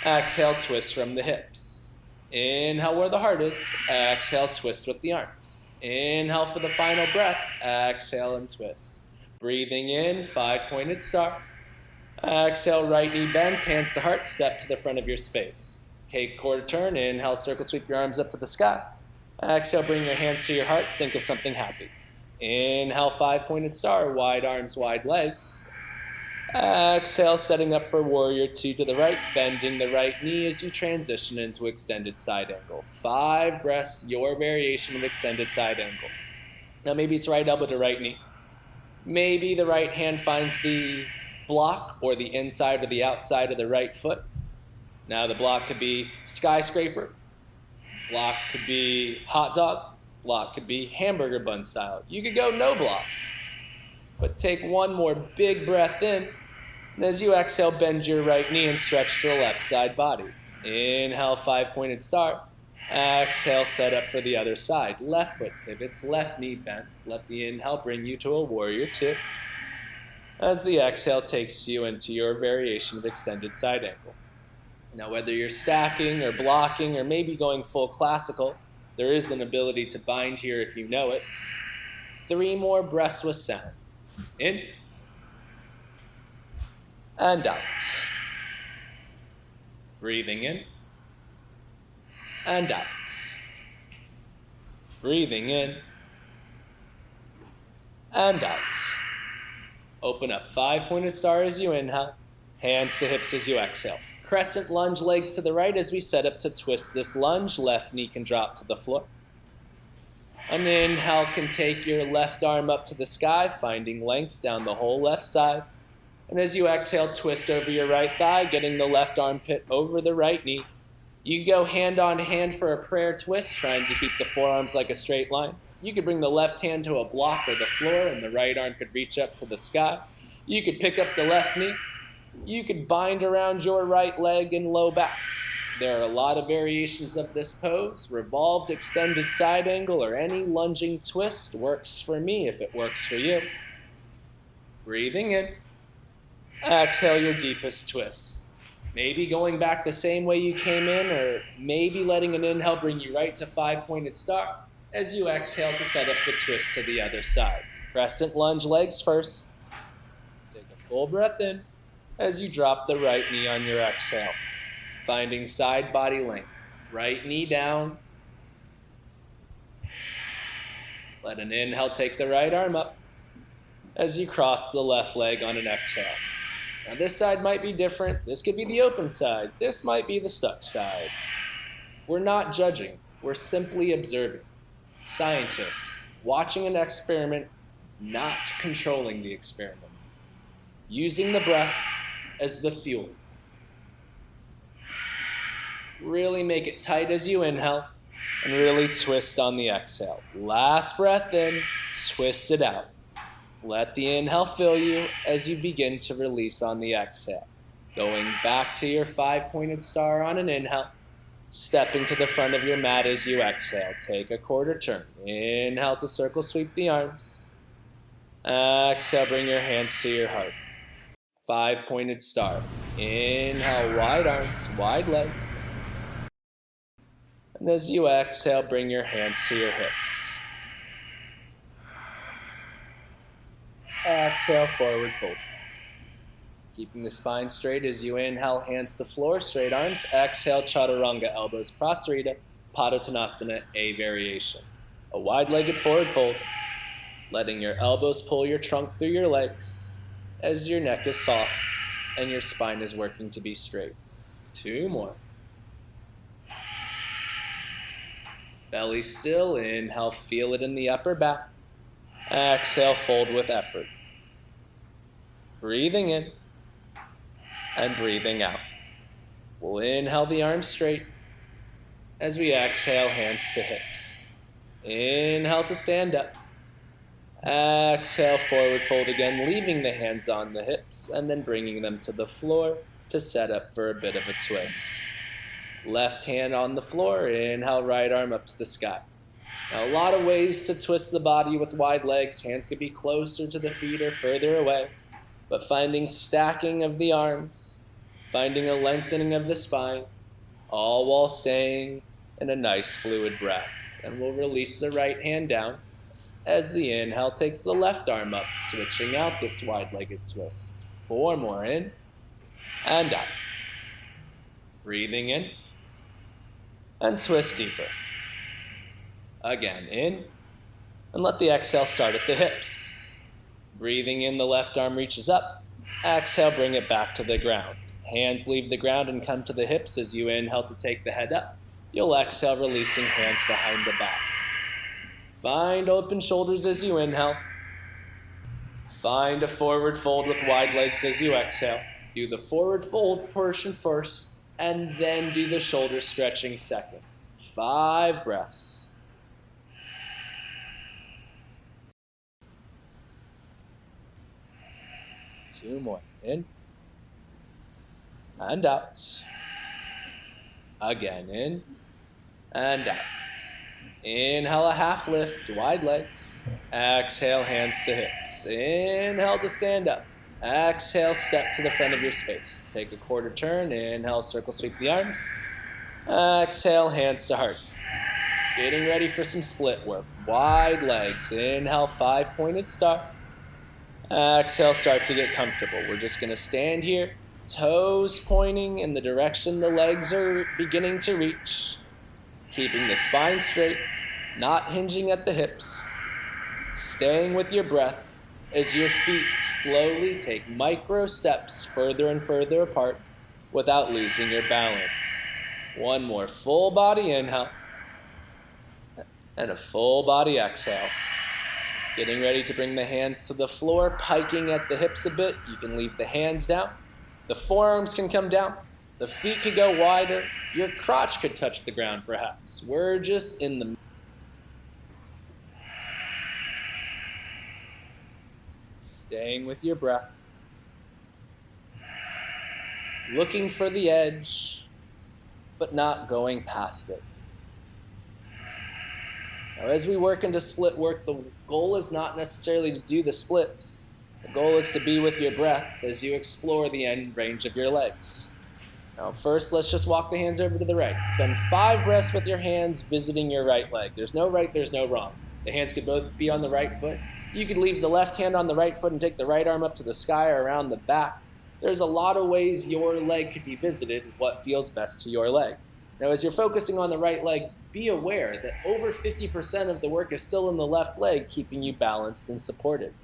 Exhale, twist from the hips. Inhale where the heart is. Exhale, twist with the arms. Inhale for the final breath. Exhale and twist. Breathing in, 5-pointed star. Exhale, right knee bends, hands to heart, step to the front of your space. Okay, quarter turn. Inhale, circle sweep your arms up to the sky. Exhale, bring your hands to your heart, think of something happy. Inhale, 5-pointed star, wide arms, wide legs. Exhale, setting up for warrior 2 to the right, bending the right knee as you transition into extended side angle. 5 breaths, your variation of extended side angle. Now maybe it's right elbow to right knee. Maybe the right hand finds the block or the inside or the outside of the right foot. Now the block could be skyscraper. Block could be hot dog. Block could be hamburger bun style. You could go no block. But take one more big breath in. And as you exhale, bend your right knee and stretch to the left side body. Inhale, 5-pointed star. Exhale, set up for the other side. Left foot pivots, left knee bends. Let the inhale bring you to a warrior 2. As the exhale takes you into your variation of extended side angle. Now, whether you're stacking or blocking or maybe going full classical, there is an ability to bind here if you know it. 3 more breaths with sound. In and out. Breathing in and out. Breathing in and out. Open up, 5-pointed star as you inhale, hands to hips as you exhale. Crescent lunge, legs to the right as we set up to twist this lunge. Left knee can drop to the floor. An inhale can take your left arm up to the sky, finding length down the whole left side. And as you exhale, twist over your right thigh, getting the left armpit over the right knee. You go hand on hand for a prayer twist, trying to keep the forearms like a straight line. You could bring the left hand to a block or the floor and the right arm could reach up to the sky. You could pick up the left knee. You could bind around your right leg and low back. There are a lot of variations of this pose. Revolved extended side angle or any lunging twist works for me if it works for you. Breathing in. Exhale your deepest twist. Maybe going back the same way you came in, or maybe letting an inhale bring you right to 5-pointed star as you exhale to set up the twist to the other side. Crescent lunge legs first. Take a full breath in as you drop the right knee on your exhale. Finding side body length. Right knee down. Let an inhale take the right arm up as you cross the left leg on an exhale. Now this side might be different. This could be the open side. This might be the stuck side. We're not judging. We're simply observing. Scientists watching an experiment, not controlling the experiment. Using the breath as the fuel. Really make it tight as you inhale and really twist on the exhale. Last breath in, twist it out. Let the inhale fill you as you begin to release on the exhale. Going back to your 5-pointed star on an inhale, stepping to the front of your mat as you exhale. Take a quarter turn. Inhale to circle sweep the arms. Exhale, bring your hands to your heart. 5-pointed star. Inhale, wide arms, wide legs. And as you exhale, bring your hands to your hips. Exhale, forward fold. Keeping the spine straight as you inhale, hands to floor, straight arms. Exhale, chaturanga, elbows, prasarita, padottanasana, a variation. A wide-legged forward fold, letting your elbows pull your trunk through your legs as your neck is soft and your spine is working to be straight. 2 more. Belly still, inhale, feel it in the upper back. Exhale, fold with effort. Breathing in and breathing out. We'll inhale the arms straight as we exhale, hands to hips. Inhale to stand up. Exhale, forward fold again, leaving the hands on the hips and then bringing them to the floor to set up for a bit of a twist. Left hand on the floor, inhale, right arm up to the sky. Now, a lot of ways to twist the body with wide legs. Hands could be closer to the feet or further away. But finding stacking of the arms, finding a lengthening of the spine, all while staying in a nice fluid breath. And we'll release the right hand down as the inhale takes the left arm up, switching out this wide-legged twist. 4 more in and out. Breathing in and twist deeper. Again, in, and let the exhale start at the hips. Breathing in, the left arm reaches up. Exhale, bring it back to the ground. Hands leave the ground and come to the hips as you inhale to take the head up. You'll exhale, releasing hands behind the back. Find open shoulders as you inhale. Find a forward fold with wide legs as you exhale. Do the forward fold portion first, and then do the shoulder stretching second. 5 breaths. 2 more. In and out. Again, in and out. Inhale, a half lift, wide legs. Exhale, hands to hips. Inhale to stand up. Exhale, step to the front of your space. Take a quarter turn. Inhale, circle sweep the arms. Exhale, hands to heart. Getting ready for some split work. Wide legs. Inhale, 5-pointed star. Exhale, start to get comfortable. We're just going to stand here, toes pointing in the direction the legs are beginning to reach. Keeping the spine straight, not hinging at the hips. Staying with your breath as your feet slowly take micro steps further and further apart without losing your balance. 1 more full body inhale and a full body exhale. Getting ready to bring the hands to the floor, piking at the hips a bit. You can leave the hands down. The forearms can come down. The feet could go wider. Your crotch could touch the ground, perhaps. We're just in the... Staying with your breath. Looking for the edge, but not going past it. Now, as we work into split work, the goal is not necessarily to do the splits. The goal is to be with your breath as you explore the end range of your legs. Now, first, let's just walk the hands over to the right. Spend 5 breaths with your hands visiting your right leg. There's no right, there's no wrong. The hands could both be on the right foot. You could leave the left hand on the right foot and take the right arm up to the sky or around the back. There's a lot of ways your leg could be visited, what feels best to your leg. Now, as you're focusing on the right leg, be aware that over 50% of the work is still in the left leg, keeping you balanced and supported.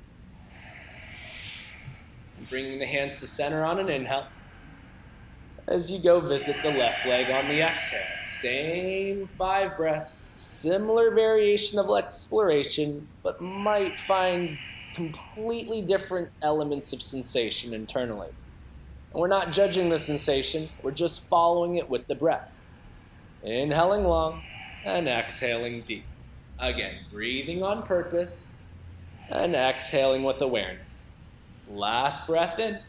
And bringing the hands to center on an inhale. As you go visit the left leg on the exhale. Same 5 breaths, similar variation of exploration, but might find completely different elements of sensation internally. And we're not judging the sensation, we're just following it with the breath. Inhaling long and exhaling deep. Again, breathing on purpose and exhaling with awareness. Last breath in.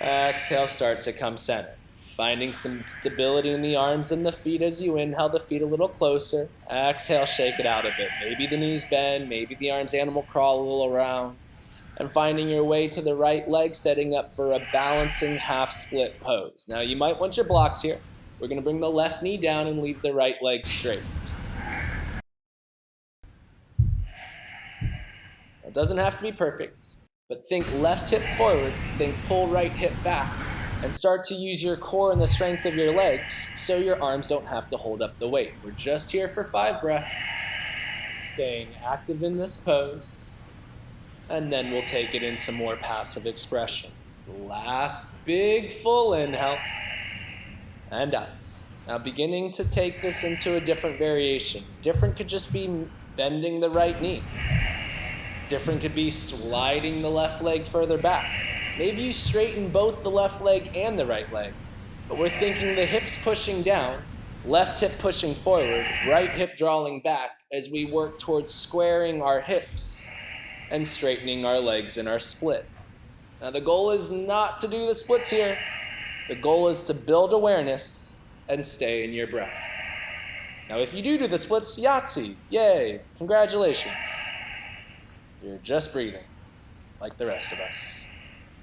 Exhale, start to come center. Finding some stability in the arms and the feet as you inhale the feet a little closer. Exhale, shake it out a bit. Maybe the knees bend, maybe the arms animal crawl a little around. And finding your way to the right leg, setting up for a balancing half split pose. Now you might want your blocks here. We're going to bring the left knee down and leave the right leg straight. It doesn't have to be perfect. But think left hip forward, think pull right hip back, and start to use your core and the strength of your legs so your arms don't have to hold up the weight. We're just here for 5 breaths, staying active in this pose, and then we'll take it into more passive expressions. Last big full inhale, and out. Now beginning to take this into a different variation. Different could just be bending the right knee. Different could be sliding the left leg further back. Maybe you straighten both the left leg and the right leg, but we're thinking the hips pushing down, left hip pushing forward, right hip drawing back as we work towards squaring our hips and straightening our legs in our split. Now the goal is not to do the splits here. The goal is to build awareness and stay in your breath. Now if you do the splits, Yahtzee, yay, congratulations. You're just breathing, like the rest of us.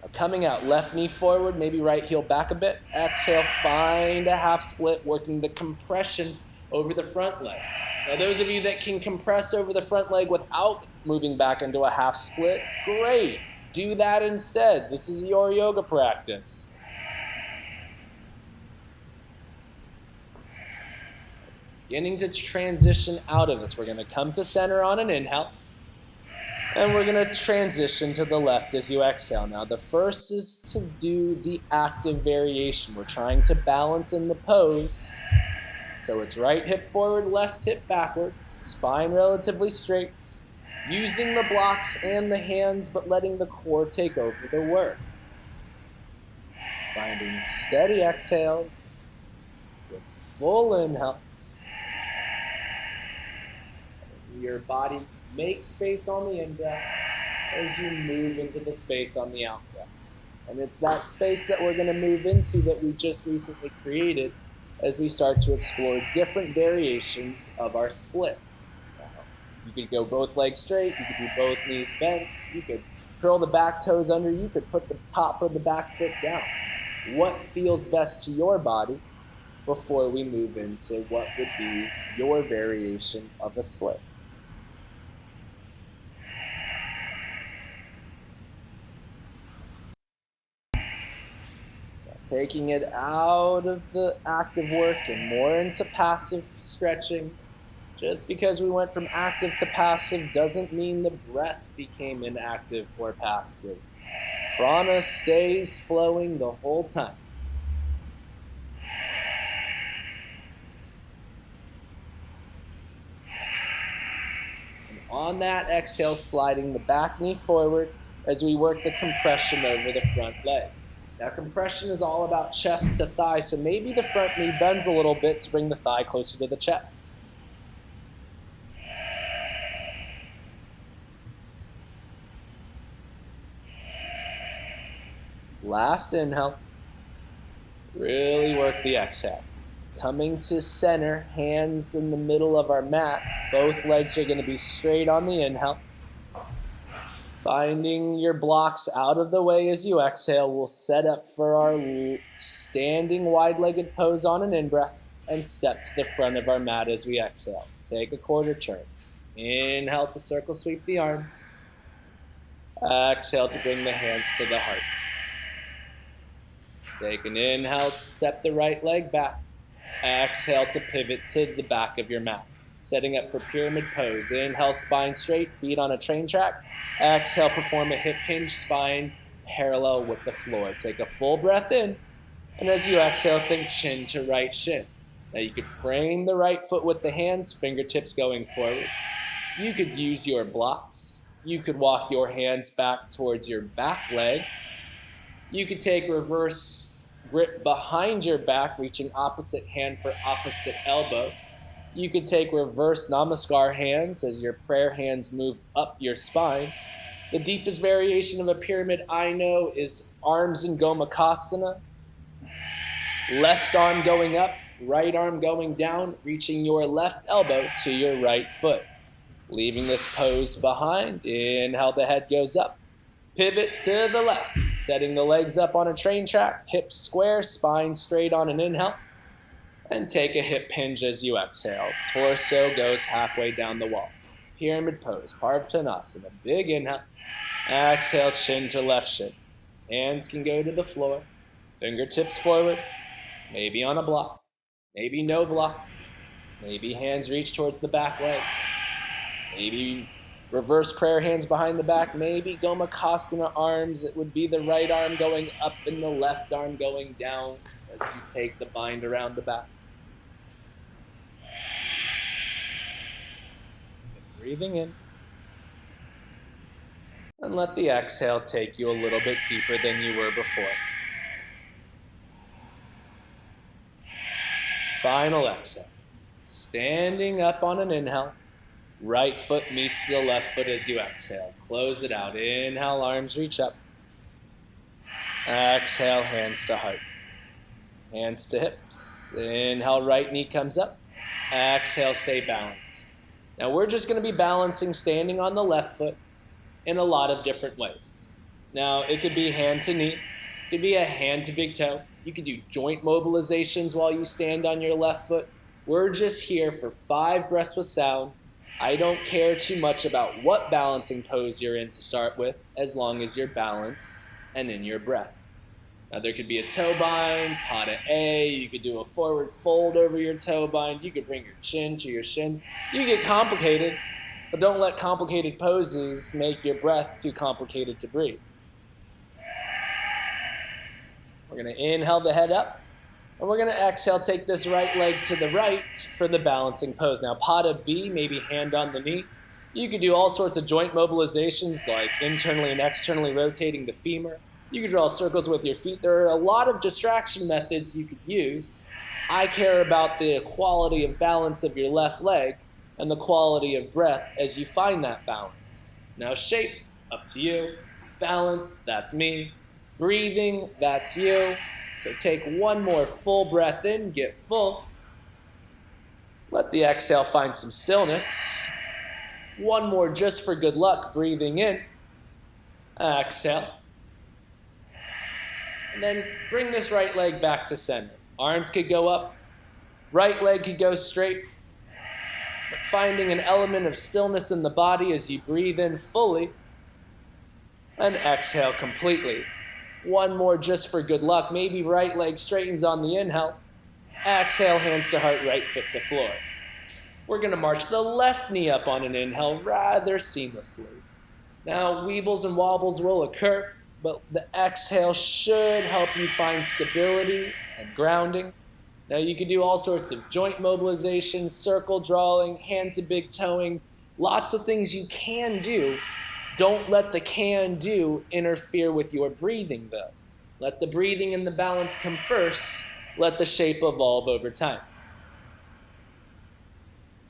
Now coming out, left knee forward, maybe right heel back a bit. Exhale, find a half split, working the compression over the front leg. Now those of you that can compress over the front leg without moving back into a half split, great. Do that instead. This is your yoga practice. Beginning to transition out of this. We're going to come to center on an inhale. And we're going to transition to the left as you exhale. Now, the first is to do the active variation. We're trying to balance in the pose. So it's right hip forward, left hip backwards, spine relatively straight, using the blocks and the hands, but letting the core take over the work. Finding steady exhales with full inhales. Your body make space on the in-breath as you move into the space on the out-breath. And it's that space that we're going to move into that we just recently created as we start to explore different variations of our split. You could go both legs straight, you could do both knees bent, you could curl the back toes under, you could put the top of the back foot down. What feels best to your body before we move into what would be your variation of a split. Taking it out of the active work and more into passive stretching. Just because we went from active to passive doesn't mean the breath became inactive or passive. Prana stays flowing the whole time. And on that exhale, sliding the back knee forward as we work the compression over the front leg. Now, compression is all about chest to thigh, so maybe the front knee bends a little bit to bring the thigh closer to the chest. Last inhale. Really work the exhale. Coming to center, hands in the middle of our mat. Both legs are going to be straight on the inhale. Finding your blocks out of the way as you exhale. We'll set up for our standing wide-legged pose on an in-breath and step to the front of our mat as we exhale. Take a quarter turn. Inhale to circle sweep the arms. Exhale to bring the hands to the heart. Take an inhale to step the right leg back. Exhale to pivot to the back of your mat. Setting up for pyramid pose. Inhale, spine straight, feet on a train track. Exhale, perform a hip hinge, spine parallel with the floor. Take a full breath in, and as you exhale, think chin to right shin. Now you could frame the right foot with the hands, fingertips going forward. You could use your blocks. You could walk your hands back towards your back leg. You could take reverse grip behind your back, reaching opposite hand for opposite elbow. You could take reverse namaskar hands as your prayer hands move up your spine. The deepest variation of a pyramid I know is arms in Gomukhasana. Left arm going up, right arm going down, reaching your left elbow to your right foot. Leaving this pose behind, inhale, the head goes up. Pivot to the left, setting the legs up on a train track, hips square, spine straight on an inhale. And take a hip hinge as you exhale. Torso goes halfway down the wall. Pyramid pose, Parvtanasana. Big inhale. Exhale, chin to left shin. Hands can go to the floor. Fingertips forward. Maybe on a block. Maybe no block. Maybe hands reach towards the back leg. Maybe reverse prayer hands behind the back. Maybe Gomukhasana arms. It would be the right arm going up and the left arm going down as you take the bind around the back. Breathing in. And let the exhale take you a little bit deeper than you were before. Final exhale. Standing up on an inhale. Right foot meets the left foot as you exhale. Close it out. Inhale, arms reach up. Exhale, hands to heart. Hands to hips. Inhale, right knee comes up. Exhale, stay balanced. Now we're just going to be balancing standing on the left foot in a lot of different ways. Now it could be hand to knee. It could be a hand to big toe. You could do joint mobilizations while you stand on your left foot. We're just here for 5 breaths with sound. I don't care too much about what balancing pose you're in to start with, as long as you're balanced and in your breath. Now there could be a toe bind, Pada A, you could do a forward fold over your toe bind, you could bring your chin to your shin. You get complicated, but don't let complicated poses make your breath too complicated to breathe. We're going to inhale the head up, and we're going to exhale, take this right leg to the right for the balancing pose. Now Pada B, maybe hand on the knee. You could do all sorts of joint mobilizations like internally and externally rotating the femur. You could draw circles with your feet. There are a lot of distraction methods you could use. I care about the quality of balance of your left leg and the quality of breath as you find that balance. Now shape, up to you. Balance, that's me. Breathing, that's you. So take one more full breath in, get full. Let the exhale find some stillness. One more just for good luck, breathing in. Exhale. And then bring this right leg back to center. Arms could go up, right leg could go straight. But finding an element of stillness in the body as you breathe in fully and exhale completely. One more just for good luck. Maybe right leg straightens on the inhale. Exhale, hands to heart, right foot to floor. We're going to march the left knee up on an inhale rather seamlessly. Now, weebles and wobbles will occur, but the exhale should help you find stability and grounding. Now, you can do all sorts of joint mobilization, circle drawing, hand to big toeing, lots of things you can do. Don't let the can do interfere with your breathing, though. Let the breathing and the balance come first. Let the shape evolve over time.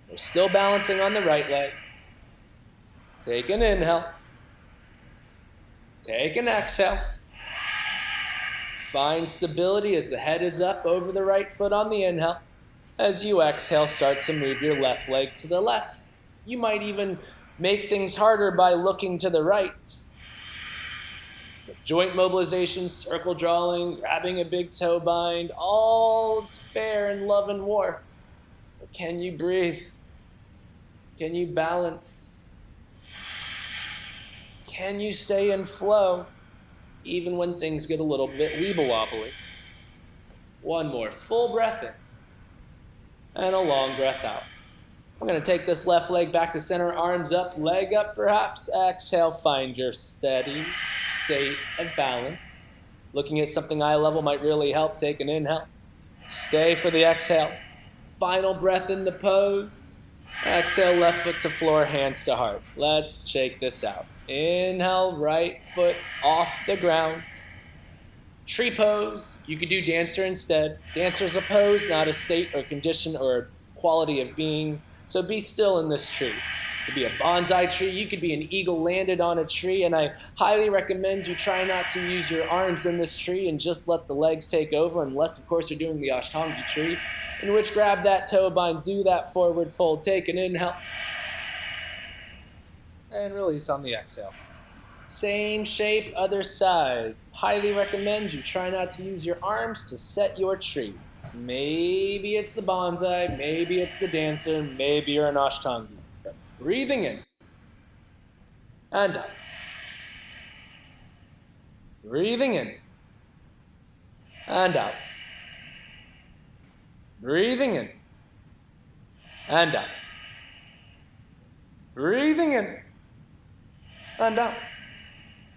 We're still balancing on the right leg. Take an inhale. Take an exhale. Find stability as the head is up over the right foot on the inhale. As you exhale, start to move your left leg to the left. You might even make things harder by looking to the right. Joint mobilization, circle drawing, grabbing a big toe bind, all's fair in love and war. But can you breathe? Can you balance? Can you stay in flow, even when things get a little bit weeble-wobbly? One more full breath in, and a long breath out. I'm going to take this left leg back to center, arms up, leg up perhaps. Exhale, find your steady state of balance. Looking at something eye level might really help. Take an inhale. Stay for the exhale. Final breath in the pose. Exhale, left foot to floor, hands to heart. Let's shake this out. Inhale, right foot off the ground. Tree pose. You could do dancer instead. Dancer's a pose, not a state or condition or quality of being. So be still in this tree. It could be a bonsai tree. You could be an eagle landed on a tree. And I highly recommend you try not to use your arms in this tree and just let the legs take over, unless, of course, you're doing the Ashtangi tree, in which grab that toe bind, do that forward fold, take an inhale, and release on the exhale. Same shape, other side. Highly recommend you try not to use your arms to set your tree. Maybe it's the bonsai, maybe it's the dancer, maybe you're an Ashtangi. But breathing in and up. Breathing in and out. Breathing in and out. Breathing in and out.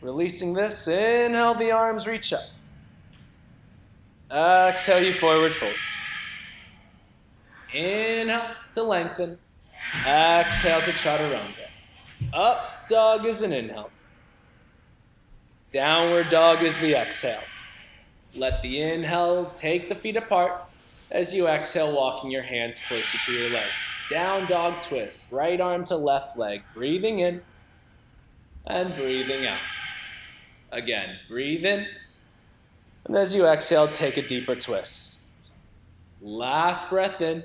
Releasing this, inhale, the arms reach up. Exhale, you forward fold. Inhale to lengthen. Exhale to chaturanga. Up dog is an inhale. Downward dog is the exhale. Let the inhale take the feet apart as you exhale, walking your hands closer to your legs. Down dog twist. Right arm to left leg. Breathing in and breathing out. Again, breathe in. And as you exhale, take a deeper twist. Last breath in.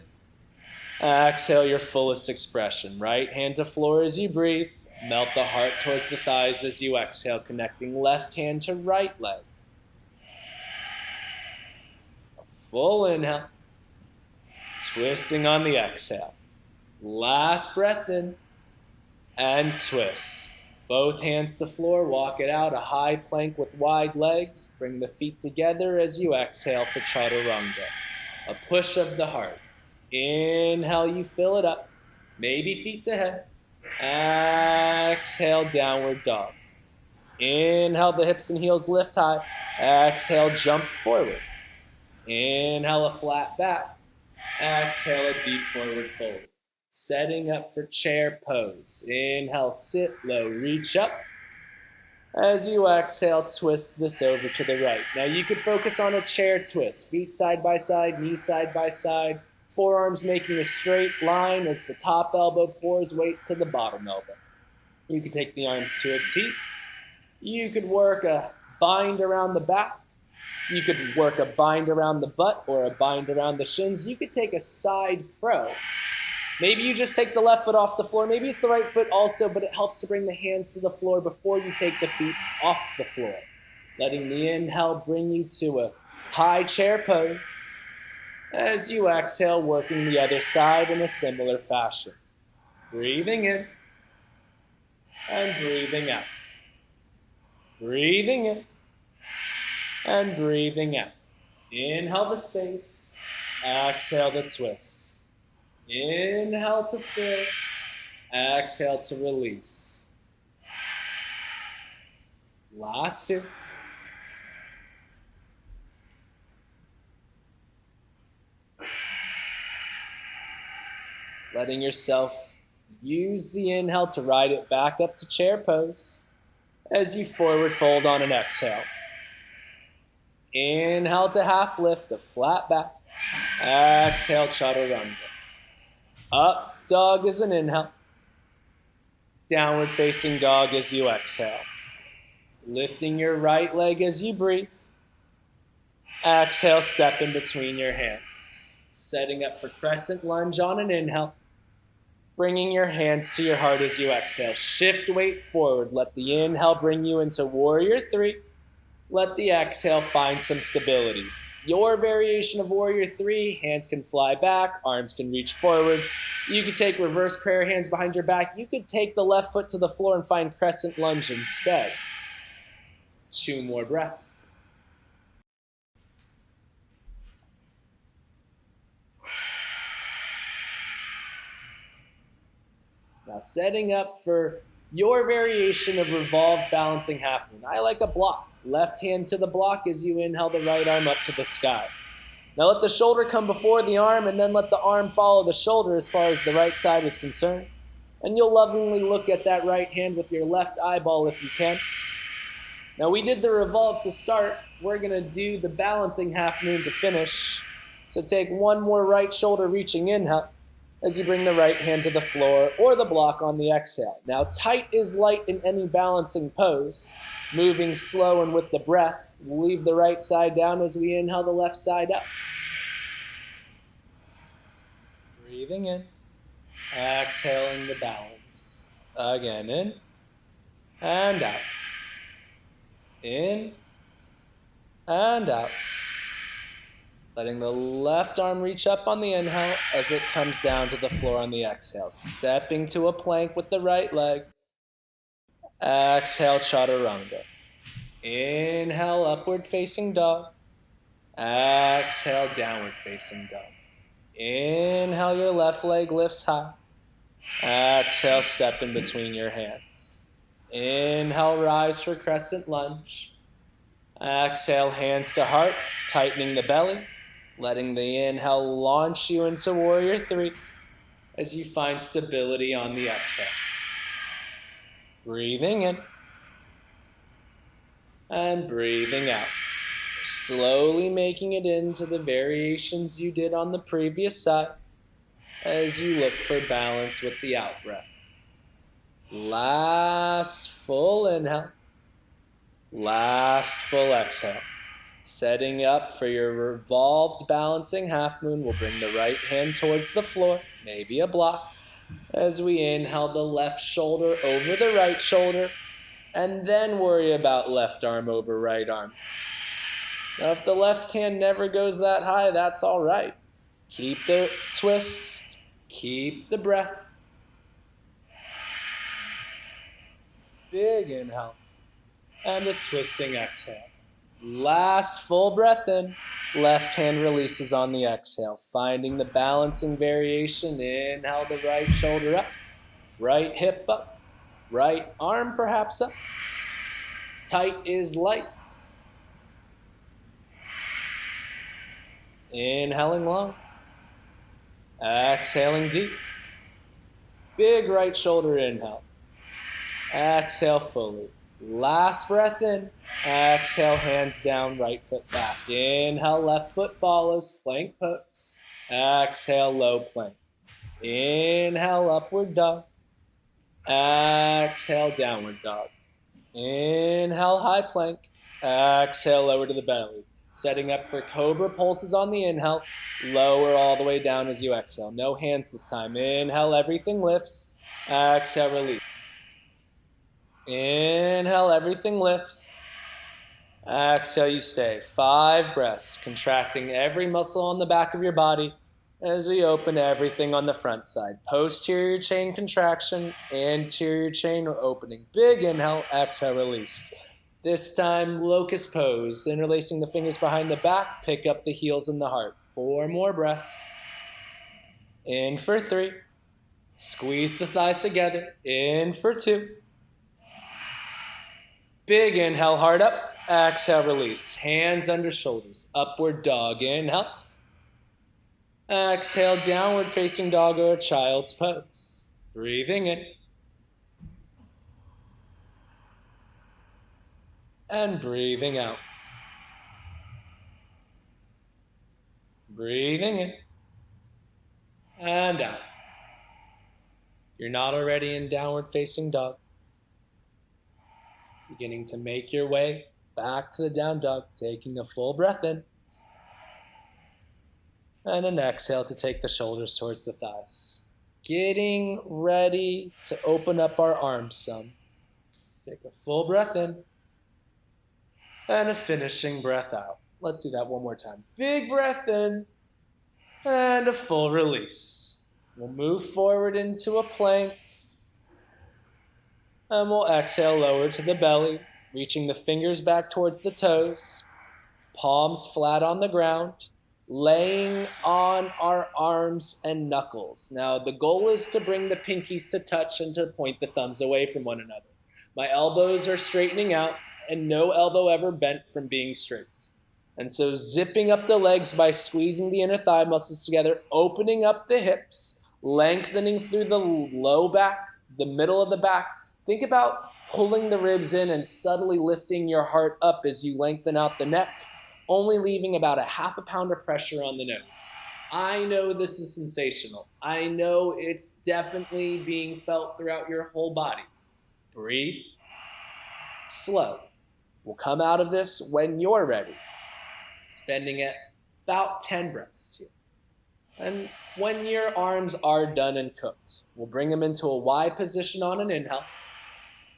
Exhale your fullest expression. Right hand to floor as you breathe. Melt the heart towards the thighs as you exhale, connecting left hand to right leg. A full inhale. Twisting on the exhale. Last breath in. And twist. Both hands to floor, walk it out, a high plank with wide legs. Bring the feet together as you exhale for chaturanga. A push of the heart. Inhale, you fill it up. Maybe feet to head. Exhale, downward dog. Inhale, the hips and heels lift high. Exhale, jump forward. Inhale, a flat back. Exhale, a deep forward fold. Setting up for chair pose. Inhale, sit low, reach up. As you exhale, twist this over to the right. Now you could focus on a chair twist. Feet side by side, knees side by side. Forearms making a straight line as the top elbow pours weight to the bottom elbow. You could take the arms to a T. You could work a bind around the back. You could work a bind around the butt or a bind around the shins. You could take a side crow. Maybe you just take the left foot off the floor. Maybe it's the right foot also, but it helps to bring the hands to the floor before you take the feet off the floor. Letting the inhale bring you to a high chair pose. As you exhale, working the other side in a similar fashion. Breathing in and breathing out. Breathing in and breathing out. Inhale the space. Exhale the twist. Inhale to fill. Exhale to release. Last two. Letting yourself use the inhale to ride it back up to chair pose as you forward fold on an exhale. Inhale to half lift, a flat back. Exhale, chaturanga. Up dog is an inhale. Downward facing dog as you exhale. Lifting your right leg as you breathe. Exhale, step in between your hands. Setting up for crescent lunge on an inhale. Bringing your hands to your heart as you exhale. Shift weight forward. Let the inhale bring you into warrior three. Let the exhale find some stability. Your variation of warrior three, hands can fly back, arms can reach forward. You could take reverse prayer hands behind your back. You could take the left foot to the floor and find crescent lunge instead. 2 more breaths. Now setting up for your variation of revolved balancing half moon. I like a block. Left hand to the block as you inhale the right arm up to the sky. Now let the shoulder come before the arm and then let the arm follow the shoulder as far as the right side is concerned. And you'll lovingly look at that right hand with your left eyeball if you can. Now we did the revolve to start. We're going to do the balancing half moon to finish. So take one more right shoulder reaching inhale as you bring the right hand to the floor or the block on the exhale. Now tight is light in any balancing pose. Moving slow and with the breath, we'll leave the right side down as we inhale the left side up. Breathing in, exhaling the balance. Again, in and out. In and out. Letting the left arm reach up on the inhale as it comes down to the floor on the exhale. Stepping to a plank with the right leg. Exhale, chaturanga. Inhale, upward facing dog. Exhale, downward facing dog. Inhale, your left leg lifts high. Exhale, step in between your hands. Inhale, rise for crescent lunge. Exhale, hands to heart, tightening the belly. Letting the inhale launch you into warrior three as you find stability on the exhale. Breathing in and breathing out. Slowly making it into the variations you did on the previous side as you look for balance with the out breath. Last full inhale. Last full exhale. Setting up for your revolved balancing half moon, we'll bring the right hand towards the floor, maybe a block, as we inhale the left shoulder over the right shoulder, and then worry about left arm over right arm. Now, if the left hand never goes that high, that's all right. Keep the twist, keep the breath. Big inhale, and a twisting exhale. Last full breath in, left hand releases on the exhale. Finding the balancing variation, inhale the right shoulder up, right hip up, right arm perhaps up. Tight is light. Inhaling long, exhaling deep. Big right shoulder inhale, exhale fully. Last breath in, exhale, hands down, right foot back. Inhale, left foot follows, plank pose. Exhale, low plank. Inhale, upward dog. Exhale, downward dog. Inhale, high plank. Exhale, lower to the belly. Setting up for cobra pulses on the inhale. Lower all the way down as you exhale. No hands this time. Inhale, everything lifts. Exhale, release. Inhale, everything lifts. Exhale, you stay. 5 breaths, contracting every muscle on the back of your body as we open everything on the front side. Posterior chain contraction, anterior chain opening. Big inhale, exhale, release. This time, locust pose, interlacing the fingers behind the back, pick up the heels and the heart. 4 more breaths. In for 3. Squeeze the thighs together. In for 2. Big inhale, heart up. Exhale, release. Hands under shoulders. Upward dog. Inhale. Exhale, downward facing dog or child's pose. Breathing in. And breathing out. Breathing in. And out. If you're not already in downward facing dog, beginning to make your way back to the down dog, taking a full breath in. And an exhale to take the shoulders towards the thighs. Getting ready to open up our arms some. Take a full breath in. And a finishing breath out. Let's do that one more time. Big breath in. And a full release. We'll move forward into a plank. And we'll exhale lower to the belly, reaching the fingers back towards the toes. Palms flat on the ground, laying on our arms and knuckles. Now, the goal is to bring the pinkies to touch and to point the thumbs away from one another. My elbows are straightening out, and no elbow ever bent from being straight. And so zipping up the legs by squeezing the inner thigh muscles together, opening up the hips, lengthening through the low back, the middle of the back. Think about pulling the ribs in and subtly lifting your heart up as you lengthen out the neck, only leaving about a half a pound of pressure on the nose. I know this is sensational. I know it's definitely being felt throughout your whole body. Breathe. Slow. We'll come out of this when you're ready. Spending it about 10 breaths here. And when your arms are done and cooked, we'll bring them into a Y position on an inhale.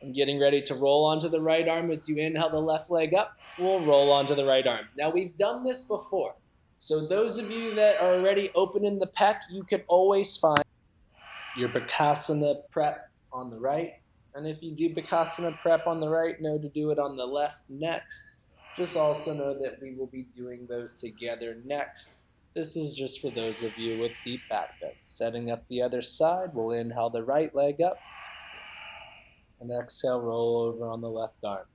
And getting ready to roll onto the right arm as you inhale the left leg up, we'll roll onto the right arm. Now, we've done this before. So those of you that are already open in the pec, you can always find your Bakasana prep on the right. And if you do Bakasana prep on the right, know to do it on the left next. Just also know that we will be doing those together next. This is just for those of you with deep back bend. Setting up the other side, we'll inhale the right leg up. And exhale, roll over on the left arm.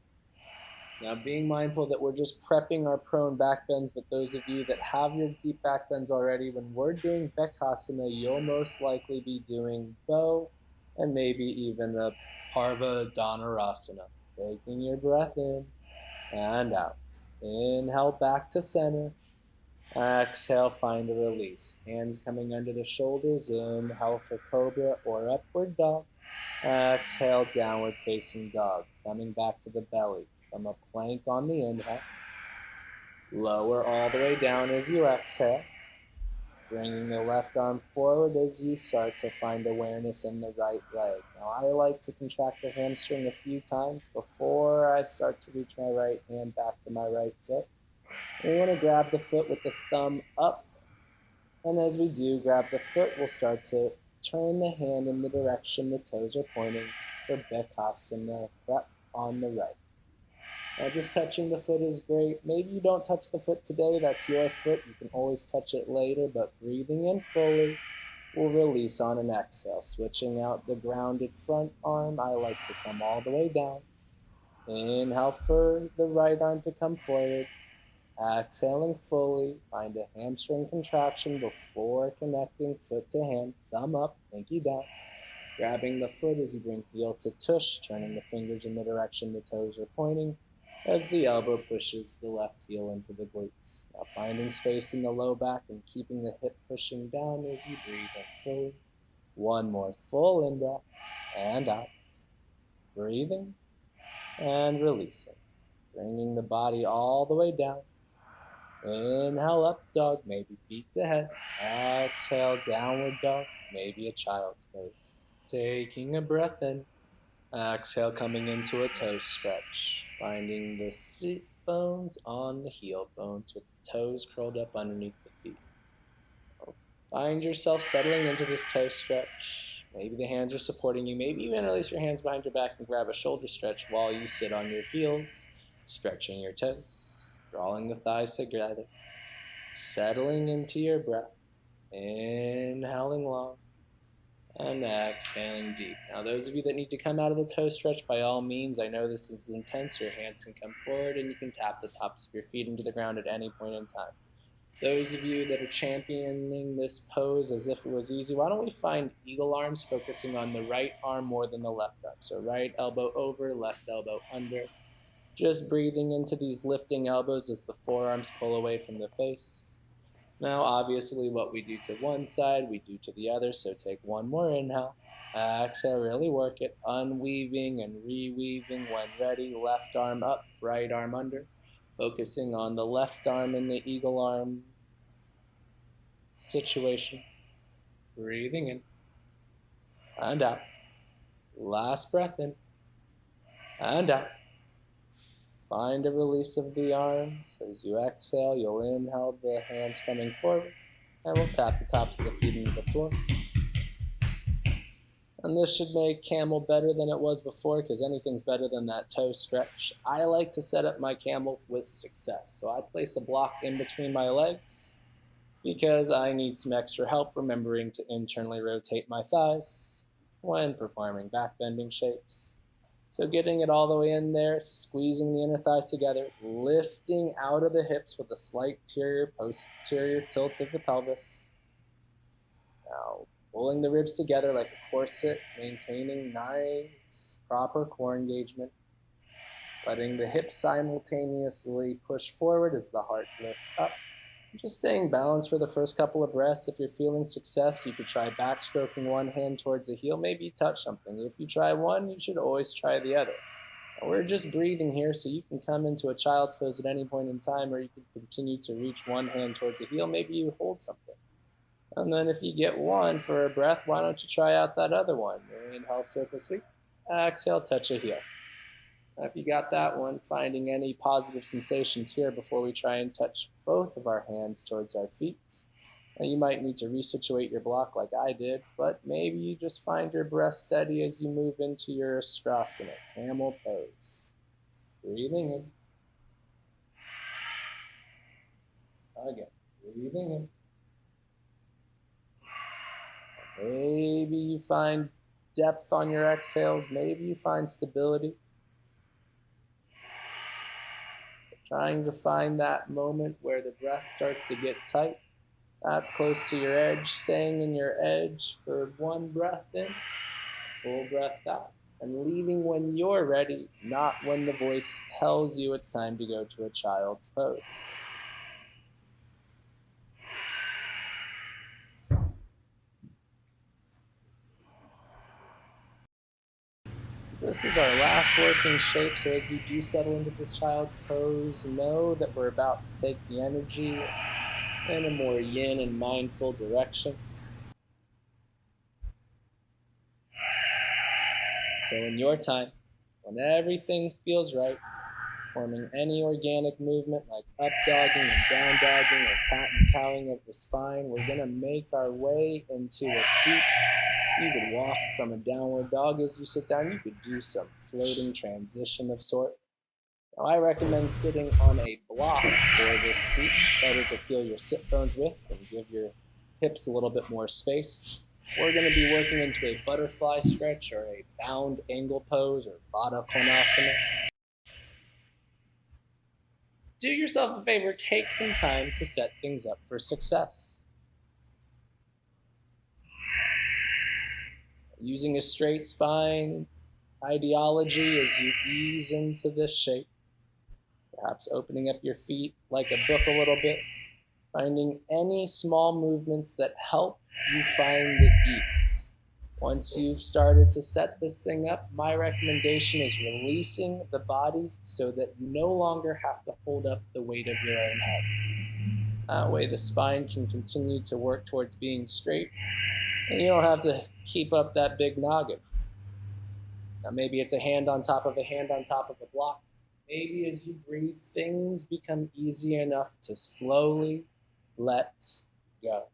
Now, being mindful that we're just prepping our prone back bends, but those of you that have your deep back bends already, when we're doing Bakasana, you'll most likely be doing bow and maybe even a Parva Dhanurasana. Taking your breath in and out. Inhale back to center. Exhale, find a release. Hands coming under the shoulders. Inhale for Cobra or Upward Dog. Exhale, downward facing dog. Coming back to the belly. From a plank on the inhale. Lower all the way down as you exhale. Bringing the left arm forward as you start to find awareness in the right leg. Now, I like to contract the hamstring a few times before I start to reach my right hand back to my right foot. We want to grab the foot with the thumb up. And as we do grab the foot, we'll start to turn the hand in the direction the toes are pointing for Bakasana prep on the right. Now, just touching the foot is great. Maybe you don't touch the foot today. That's your foot. You can always touch it later, but breathing in fully, we'll release on an exhale. Switching out the grounded front arm, I like to come all the way down. Inhale for the right arm to come forward. Exhaling fully, find a hamstring contraction before connecting foot to hand, thumb up, pinky down. Grabbing the foot as you bring heel to tush, turning the fingers in the direction the toes are pointing as the elbow pushes the left heel into the glutes. Now finding space in the low back and keeping the hip pushing down as you breathe in fully. One more full in-breath and out. Breathing and releasing. Bringing the body all the way down. Inhale, up dog, maybe feet to head. Exhale, downward dog, maybe a child's pose. Taking a breath in. Exhale, coming into a toe stretch. Finding the sit bones on the heel bones with the toes curled up underneath the feet. Find yourself settling into this toe stretch. Maybe the hands are supporting you. Maybe even release your hands behind your back and grab a shoulder stretch while you sit on your heels, stretching your toes, drawing the thighs together, settling into your breath, inhaling long, and exhaling deep. Now, those of you that need to come out of the toe stretch, by all means, I know this is intense. Your hands can come forward and you can tap the tops of your feet into the ground at any point in time. Those of you that are championing this pose as if it was easy, why don't we find eagle arms, focusing on the right arm more than the left arm. So right elbow over, left elbow under. Just breathing into these lifting elbows as the forearms pull away from the face. Now, obviously, what we do to one side, we do to the other, so take one more inhale. Exhale, really work it, unweaving and reweaving when ready. Left arm up, right arm under. Focusing on the left arm in the eagle arm. situation. Breathing in and out. Last breath in and out. Find a release of the arms. As you exhale, you'll inhale the hands coming forward, and we'll tap the tops of the feet into the floor. And this should make camel better than it was before, because anything's better than that toe stretch. I like to set up my camel with success. So I place a block in between my legs because I need some extra help remembering to internally rotate my thighs when performing back bending shapes. So getting it all the way in there, squeezing the inner thighs together, lifting out of the hips with a slight posterior tilt of the pelvis. Now, pulling the ribs together like a corset, maintaining nice, proper core engagement. Letting the hips simultaneously push forward as the heart lifts up. Just staying balanced for the first couple of breaths. If you're feeling success, you could try backstroking one hand towards the heel, maybe touch something. If you try one, you should always try the other. Now, we're just breathing here, so you can come into a child's pose at any point in time, or you can continue to reach one hand towards the heel. Maybe you hold something. And then if you get one for a breath, why don't you try out that other one? Inhale, circle sweep. Exhale, touch a heel. Now, if you got that one, finding any positive sensations here before we try and touch both of our hands towards our feet. Now, you might need to resituate your block like I did, but maybe you just find your breath steady as you move into your Strasana, camel pose. Breathing in. Again, breathing in. Maybe you find depth on your exhales. Maybe you find stability. Trying to find that moment where the breath starts to get tight. That's close to your edge. Staying in your edge for one breath in, full breath out. And leaving when you're ready, not when the voice tells you it's time to go to a child's pose. This is our last working shape, so as you do settle into this child's pose, know that we're about to take the energy in a more yin and mindful direction. So in your time, when everything feels right, forming any organic movement like up dogging and down dogging or cat and cowing of the spine, we're going to make our way into a seat. You could walk from a downward dog as you sit down. You could do some floating transition of sort. Now, I recommend sitting on a block for this seat, better to feel your sit bones with and give your hips a little bit more space. We're going to be working into a butterfly stretch or a bound angle pose or Baddha Konasana. Do yourself a favor, take some time to set things up for success. Using a straight spine ideology as you ease into this shape. Perhaps opening up your feet like a book a little bit. Finding any small movements that help you find the ease. Once you've started to set this thing up, my recommendation is releasing the body so that you no longer have to hold up the weight of your own head. That way the spine can continue to work towards being straight, and you don't have to keep up that big noggin. Now maybe it's a hand on top of a hand on top of a block. Maybe as you breathe, things become easy enough to slowly let go.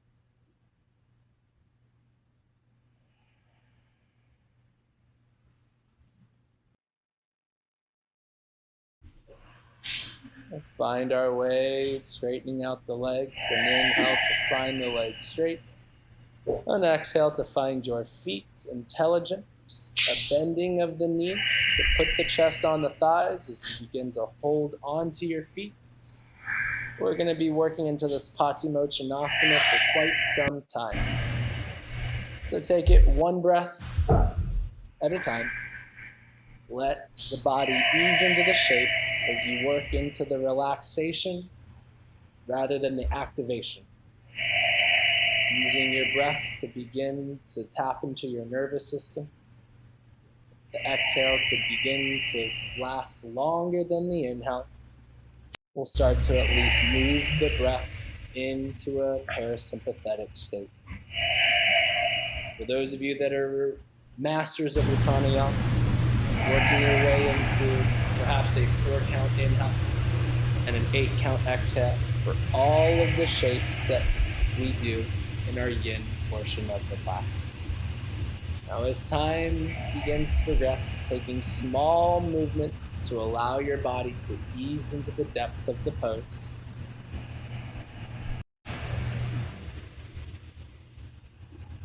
We'll find our way, straightening out the legs, and inhale to find the legs straight. And exhale to find your feet intelligent. A bending of the knees to put the chest on the thighs as you begin to hold onto your feet. We're going to be working into this Patimochanasana for quite some time. So take it one breath at a time. Let the body ease into the shape as you work into the relaxation rather than the activation. Using your breath to begin to tap into your nervous system. The exhale could begin to last longer than the inhale. We'll start to at least move the breath into a parasympathetic state. For those of you that are masters of your pranayama, working your way into perhaps a 4-count inhale and an 8-count exhale for all of the shapes that we do in our yin portion of the class. Now, as time begins to progress, taking small movements to allow your body to ease into the depth of the pose.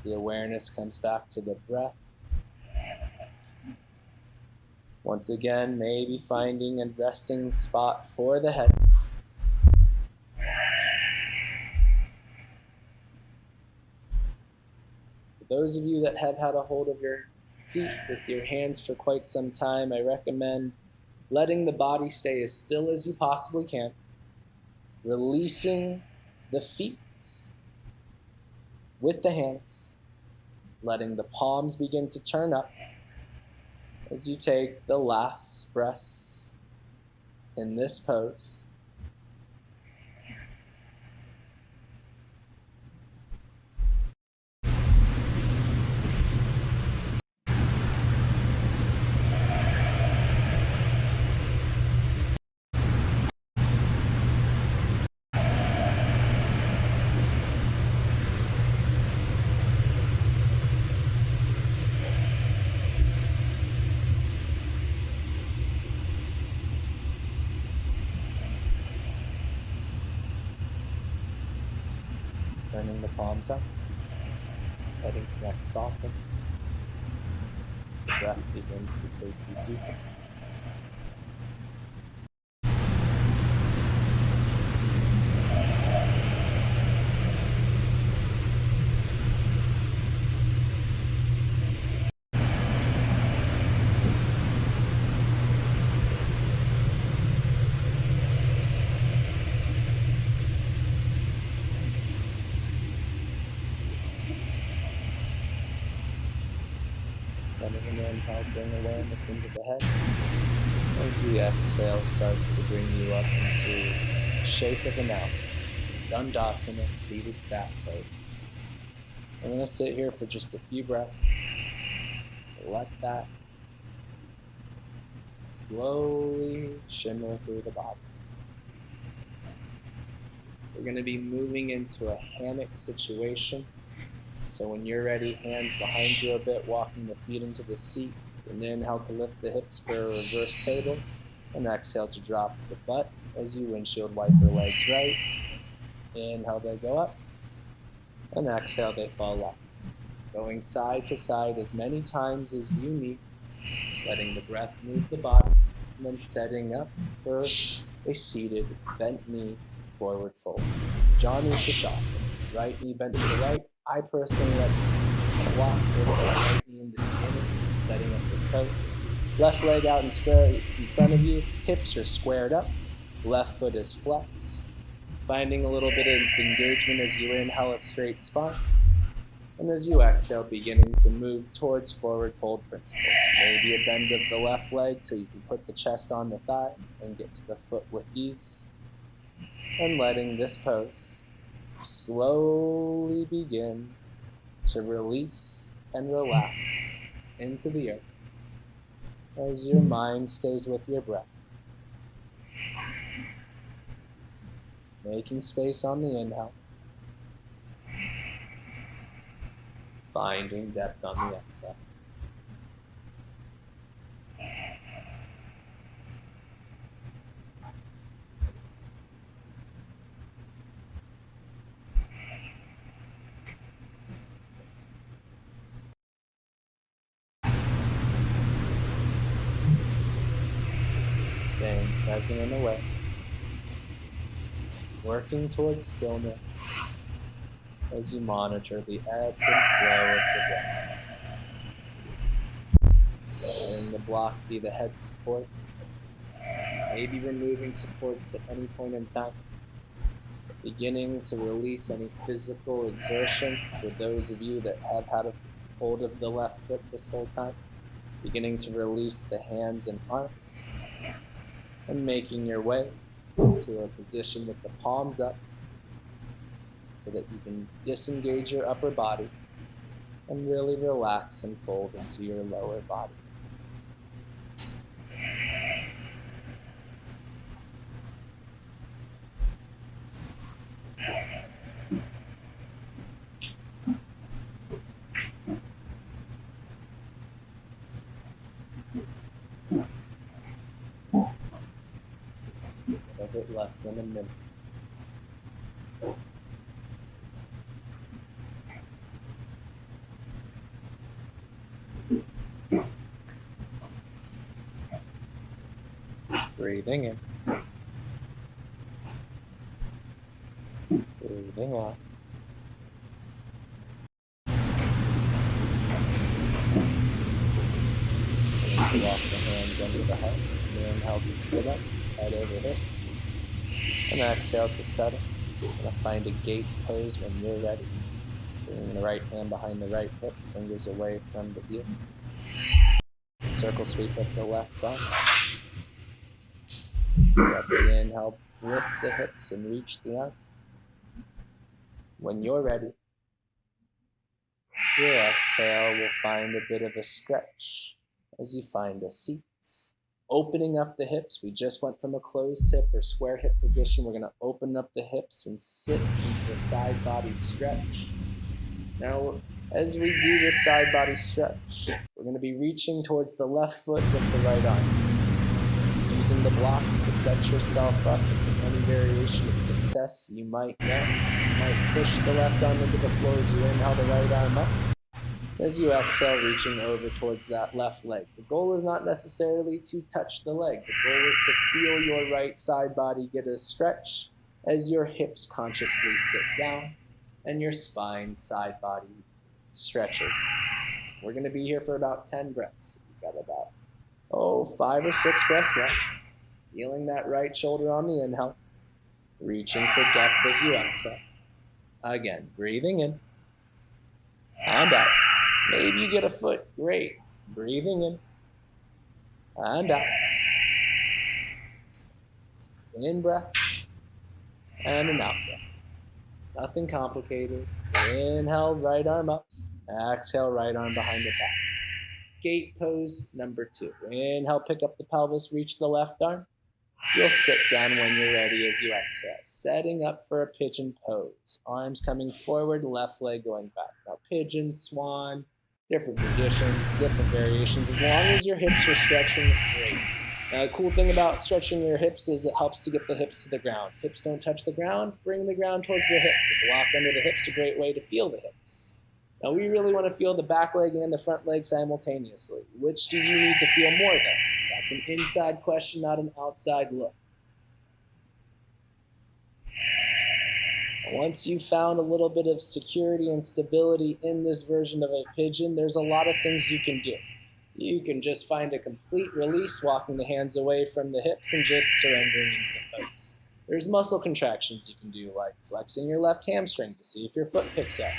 The awareness comes back to the breath. Once again, maybe finding a resting spot for the head. For those of you that have had a hold of your feet with your hands for quite some time, I recommend letting the body stay as still as you possibly can, releasing the feet with the hands, letting the palms begin to turn up as you take the last breaths in this pose. Turning the palms up, letting the neck soften as the breath begins to take you deeper. Letting an inhale bring awareness into the head as the exhale starts to bring you up into shape of a mountain, Dandasana, seated staff pose. I'm going to sit here for just a few breaths to let that slowly shimmer through the body. We're going to be moving into a hammock situation. So when you're ready, hands behind you a bit, walking the feet into the seat. And inhale to lift the hips for a reverse table. And exhale to drop the butt as you windshield wiper legs right. Inhale, they go up. And exhale, they fall left. Going side to side as many times as you need. Letting the breath move the body. And then setting up for a seated bent knee forward fold. Janu Shasana. Right knee bent to the right. I personally let walk with the right knee in the beginning, setting up this pose. Left leg out and straight in front of you. Hips are squared up. Left foot is flexed. Finding a little bit of engagement as you inhale, a straight spine. And as you exhale, beginning to move towards forward fold principles. Maybe a bend of the left leg so you can put the chest on the thigh and get to the foot with ease. And letting this pose slowly begin to release and relax into the earth as your mind stays with your breath. Making space on the inhale. Finding depth on the exhale. Staying present in the way. Working towards stillness as you monitor the ebb and flow of the breath. Letting the block be the head support. Maybe removing supports at any point in time. Beginning to release any physical exertion for those of you that have had a hold of the left foot this whole time. Beginning to release the hands and arms. And making your way to a position with the palms up so that you can disengage your upper body and really relax and fold into your lower body. A bit less than a minute. Breathing in. Breathing out. Walk the hands under the head. Inhale to sit up, head over hips. And exhale to settle. You're going to find a gate pose when you're ready. Bringing the right hand behind the right hip, fingers away from the heels. Circle sweep of the left arm. Let the inhale, lift the hips and reach the arm. When you're ready, your exhale will find a bit of a stretch as you find a seat. Opening up the hips. We just went from a closed hip or square hip position. We're going to open up the hips and sit into a side body stretch. Now, as we do this side body stretch, we're going to be reaching towards the left foot with the right arm. Using the blocks to set yourself up into any variation of success you might get. You might push the left arm into the floor as you inhale the right arm up. As you exhale, reaching over towards that left leg. The goal is not necessarily to touch the leg. The goal is to feel your right side body get a stretch as your hips consciously sit down and your spine side body stretches. We're going to be here for about 10 breaths. We've got about 5 or 6 breaths left. Feeling that right shoulder on the inhale. Reaching for depth as you exhale. Again, breathing in and out. Maybe you get a foot. Great. Breathing in and out. In breath and an out breath. Nothing complicated. Inhale, right arm up. Exhale, right arm behind the back. Gate pose number 2. Inhale, pick up the pelvis, reach the left arm. You'll sit down when you're ready as you exhale. Setting up for a pigeon pose. Arms coming forward, left leg going back. Now pigeon, swan, different positions, different variations. As long as your hips are stretching, great. Now the cool thing about stretching your hips is it helps to get the hips to the ground. Hips don't touch the ground, bring the ground towards the hips. A block under the hips is a great way to feel the hips. Now we really want to feel the back leg and the front leg simultaneously. Which do you need to feel more than? That's an inside question, not an outside look. Once you've found a little bit of security and stability in this version of a pigeon, there's a lot of things you can do. You can just find a complete release, walking the hands away from the hips and just surrendering into the pose. There's muscle contractions you can do, like flexing your left hamstring to see if your foot picks up.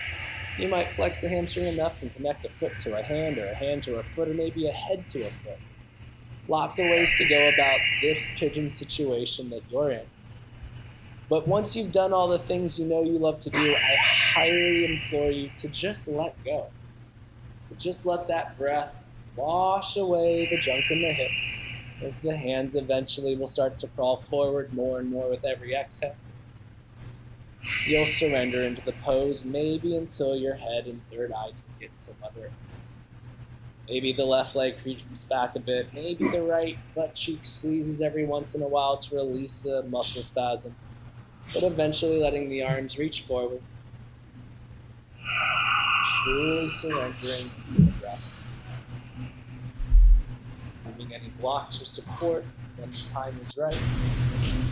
You might flex the hamstring enough and connect a foot to a hand, or a hand to a foot, or maybe a head to a foot. Lots of ways to go about this pigeon situation that you're in. But once you've done all the things you know you love to do, I highly implore you to just let go. To just let that breath wash away the junk in the hips as the hands eventually will start to crawl forward more and more with every exhale. You'll surrender into the pose, maybe until your head and third eye can get to Mother Earth. Maybe the left leg creeps back a bit. Maybe the right butt cheek squeezes every once in a while to release the muscle spasm. But eventually letting the arms reach forward. Truly surrendering to the breath. Moving any blocks or support when the time is right.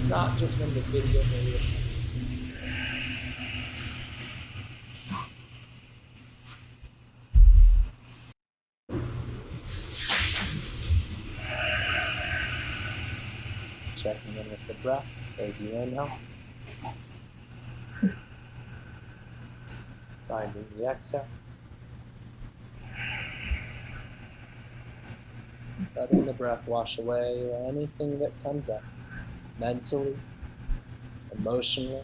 Not just when the video may look. Checking in with the breath as you inhale. Finding the exhale. Letting the breath wash away anything that comes up. Mentally, emotionally,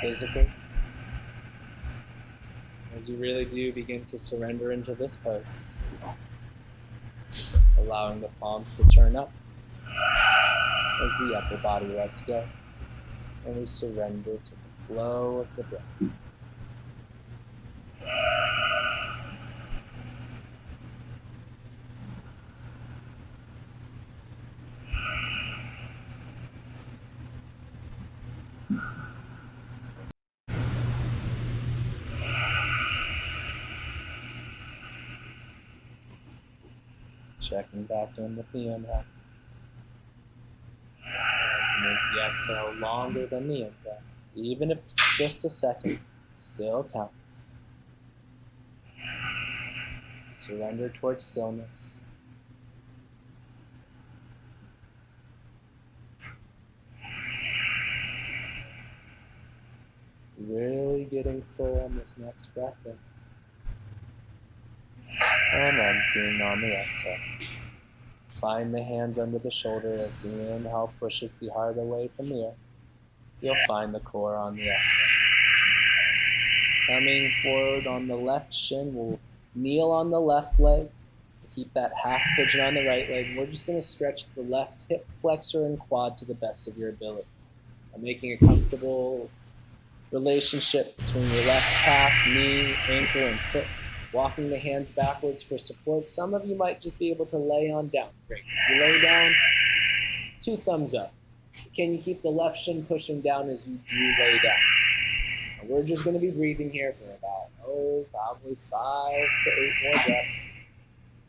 physically. As you really do begin to surrender into this pose, allowing the palms to turn up as the upper body lets go, and we surrender to the flow of the breath. Checking back in with the inhale. Trying to make the exhale longer than the in-breath. Even if it's just a second, it still counts. Surrender towards stillness. Really getting full on this next breath in. And emptying on the exhale. Find the hands under the shoulder as the inhale pushes the heart away from the earth. You'll find the core on the exhale. Coming forward on the left shin, we'll kneel on the left leg. Keep that half pigeon on the right leg. We're just going to stretch the left hip flexor and quad to the best of your ability. Making a comfortable relationship between your left calf, knee, ankle, and foot. Walking the hands backwards for support. Some of you might just be able to lay on down. Great. If you lay down, 2 thumbs up. Can you keep the left shin pushing down as you lay down? And we're just going to be breathing here for about, probably 5 to 8 more breaths.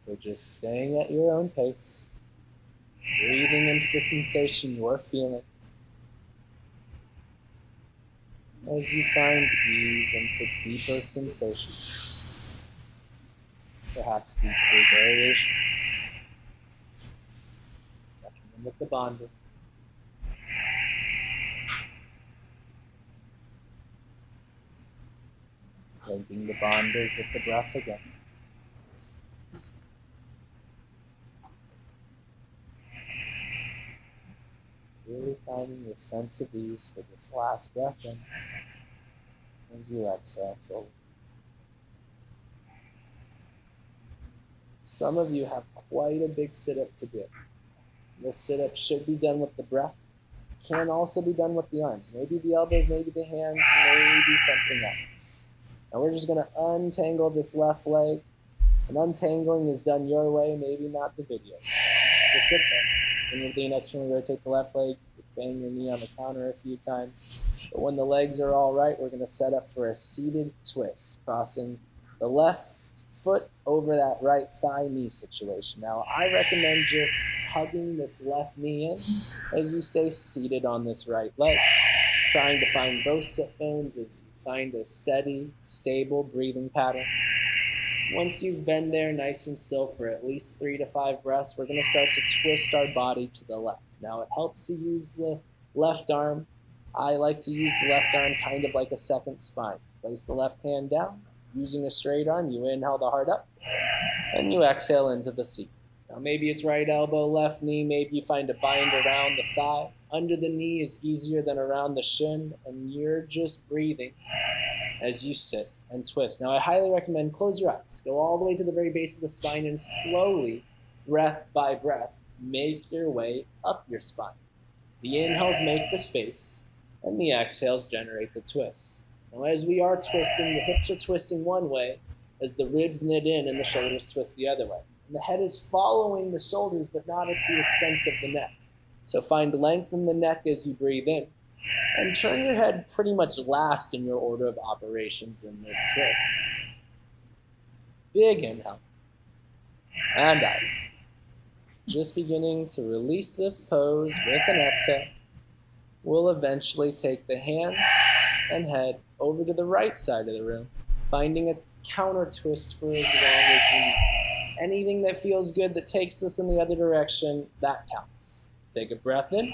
So just staying at your own pace. Breathing into the sensation you're feeling. As you find ease into deeper sensations. Perhaps deeper variations. Checking in with the bandhas. Linking the bandhas with the breath again. Really finding the sense of ease for this last breath in as you exhale fully. Some of you have quite a big sit-up to do. This sit-up should be done with the breath. Can also be done with the arms. Maybe the elbows, maybe the hands, maybe something else. Now we're just going to untangle this left leg. And untangling is done your way, maybe not the video. Just sit there. When you're being externally rotate the left leg, bang your knee on the counter a few times. But when the legs are all right, we're going to set up for a seated twist, crossing the left foot over that right thigh knee situation. Now, I recommend just hugging this left knee in as you stay seated on this right leg, trying to find both sit bones as you find a steady, stable breathing pattern. Once you've been there nice and still for at least 3 to 5 breaths, we're going to start to twist our body to the left. Now, it helps to use the left arm. I like to use the left arm kind of like a second spine. Place the left hand down. Using a straight arm, you inhale the heart up, and you exhale into the seat. Now, maybe it's right elbow, left knee. Maybe you find a bind around the thigh. Under the knee is easier than around the shin, and you're just breathing as you sit and twist. Now, I highly recommend close your eyes. Go all the way to the very base of the spine and slowly, breath by breath, make your way up your spine. The inhales make the space, and the exhales generate the twist. Now, as we are twisting, the hips are twisting one way as the ribs knit in and the shoulders twist the other way. And the head is following the shoulders, but not at the expense of the neck. So find length in the neck as you breathe in. And turn your head pretty much last in your order of operations in this twist. Big inhale. And out. Just beginning to release this pose with an exhale. We'll eventually take the hands and head over to the right side of the room, finding a counter twist for as long as you need. Anything that feels good that takes this in the other direction, that counts. Take a breath in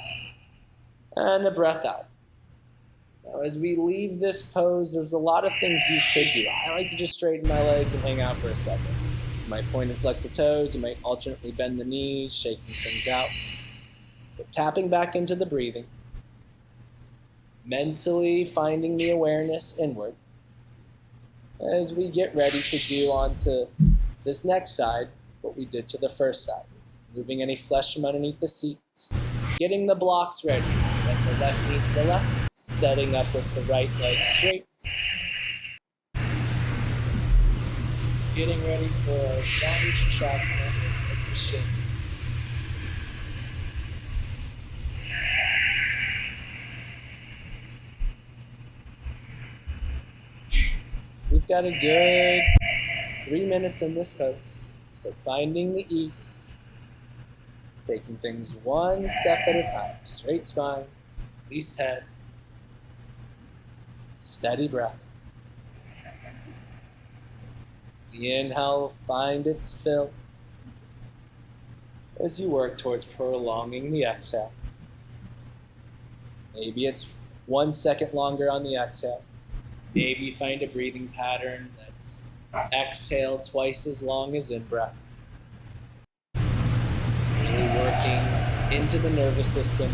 and a breath out. Now, as we leave this pose, there's a lot of things you could do. I like to just straighten my legs and hang out for a second. You might point and flex the toes. You might alternately bend the knees, shaking things out. But tapping back into the breathing, mentally finding the awareness inward, as we get ready to do onto this next side what we did to the first side. Moving any flesh from underneath the seats, getting the blocks ready, bend the left knee to the left, setting up with the right leg straight. Getting ready for Savasana to shake. We've got a good 3 minutes in this pose, so finding the ease, taking things one step at a time. Straight spine, released head, steady breath. The inhale, find its fill as you work towards prolonging the exhale. Maybe it's 1 second longer on the exhale. Maybe find a breathing pattern that's exhale twice as long as in-breath. Really working into the nervous system,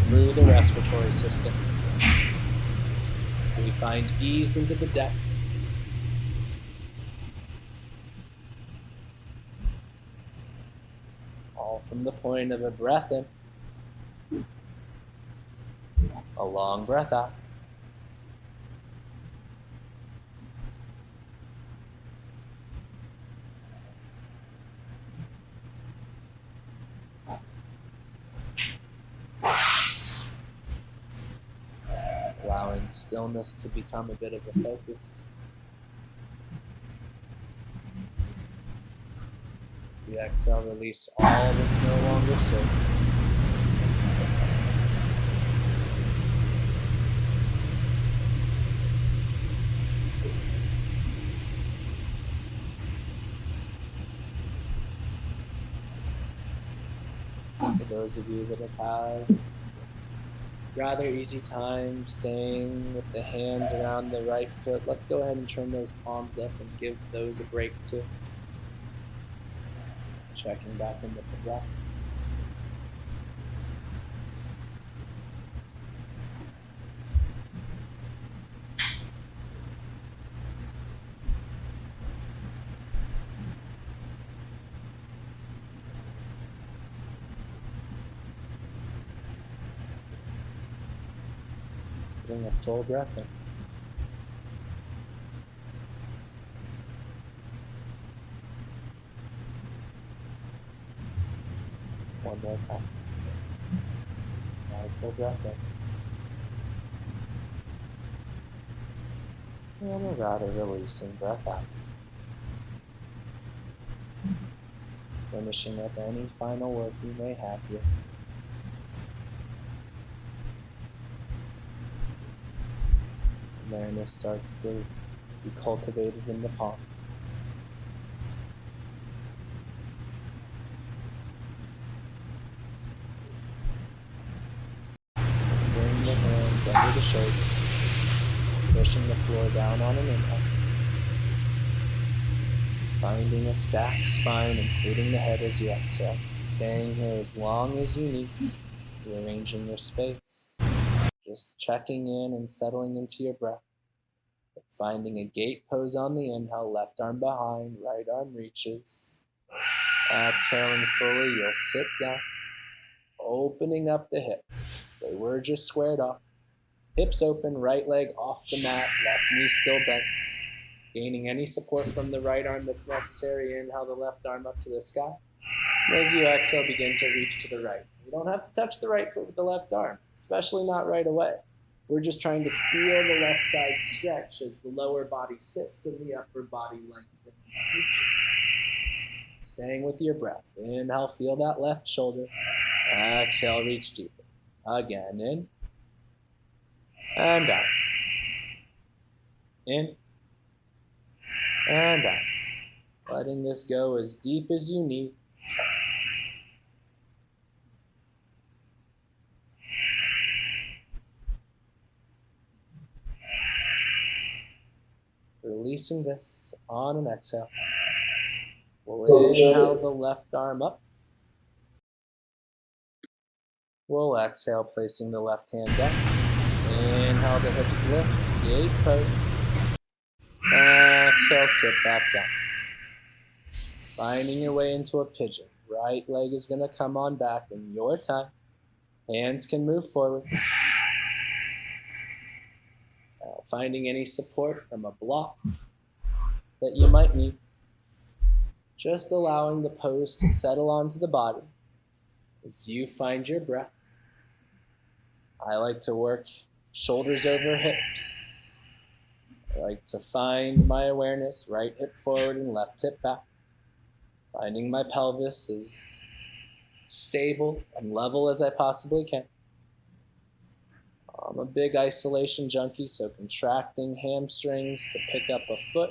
through the respiratory system. So we find ease into the depth. All from the point of a breath in. A long breath out. Allowing stillness to become a bit of a focus. As the exhale, release all that's no longer serving. For those of you that have had rather easy time staying with the hands around the right foot, let's go ahead and turn those palms up and give those a break too. Checking back in with the breath. Getting a full breath in. One more time. Full breath in. And a rather releasing breath out. Finishing up any final work you may have here. Awareness starts to be cultivated in the palms. Bring the hands under the shoulders, pushing the floor down on an inhale. Finding a stacked spine, including the head as you exhale. Staying here as long as you need, rearranging your space. Just checking in and settling into your breath. Finding a gate pose on the inhale, left arm behind, right arm reaches. Exhaling fully, you'll sit down, opening up the hips. They were just squared off. Hips open, right leg off the mat, left knee still bent. Gaining any support from the right arm that's necessary. Inhale the left arm up to the sky. And as you exhale, begin to reach to the right. You don't have to touch the right foot with the left arm, especially not right away. We're just trying to feel the left side stretch as the lower body sits and the upper body lengthens and reaches. Staying with your breath. Inhale, feel that left shoulder. Exhale, reach deeper. Again, in and out. In and out. Letting this go as deep as you need. Releasing this on an exhale. We'll inhale the left arm up. We'll exhale, placing the left hand down. Inhale, the hips lift, gate pose. exhale, sit back down. Finding your way into a pigeon. Right leg is going to come on back in your time. Hands can move forward. Now, finding any support from a block that you might need. Just allowing the pose to settle onto the body as you find your breath. I like to work shoulders over hips. I like to find my awareness, right hip forward and left hip back. Finding my pelvis as stable and level as I possibly can. I'm a big isolation junkie, so contracting hamstrings to pick up a foot.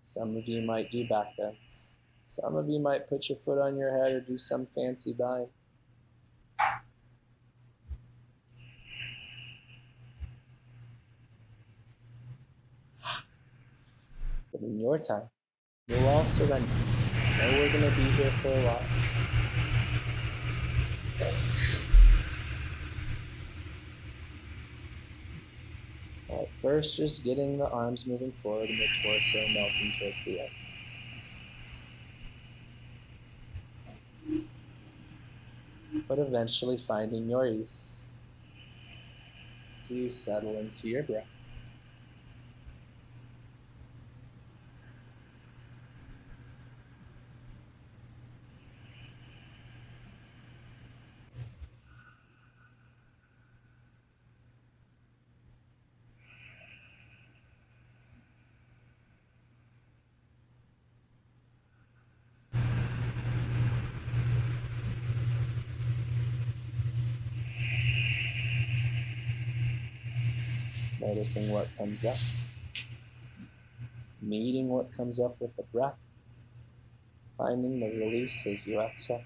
Some of you might do back bends. Some of you might put your foot on your head or do some fancy bind. But in your time, you'll all surrender. Know we're going to be here for a while. All right, first, just getting the arms moving forward and the torso melting towards the end. But eventually finding your ease as you settle into your breath. Noticing what comes up. Meeting what comes up with the breath. Finding the release as you exhale.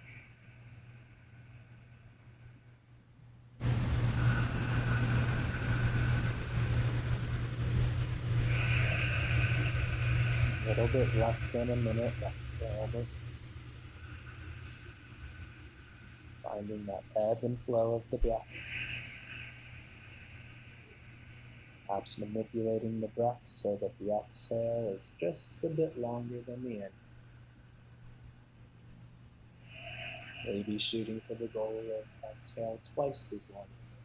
A little bit less than a minute left. We're almost finding that ebb and flow of the breath. Perhaps manipulating the breath so that the exhale is just a bit longer than the in. Maybe shooting for the goal of exhale twice as long as in.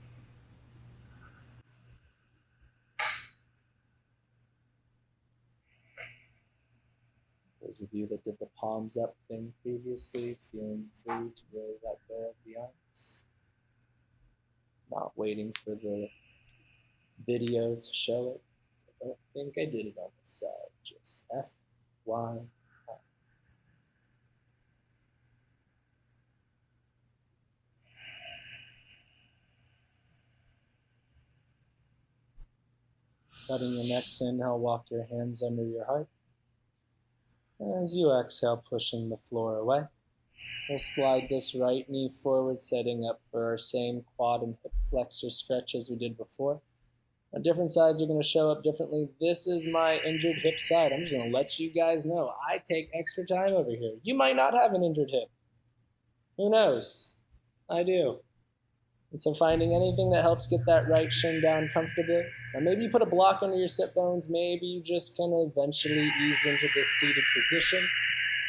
Those of you that did the palms up thing previously, feeling free to really let go of the arms. Not waiting for the video to show it. I don't think I did it on the side. Just FYI. Letting your next inhale, walk your hands under your heart. As you exhale, pushing the floor away. We'll slide this right knee forward, setting up for our same quad and hip flexor stretch as we did before. On different sides are going to show up differently. This is my injured hip side. I'm just going to let you guys know I take extra time over here. You might not have an injured hip. Who knows? I do. And so finding anything that helps get that right shin down comfortably. Now maybe you put a block under your sit bones. Maybe you just kind of eventually ease into this seated position.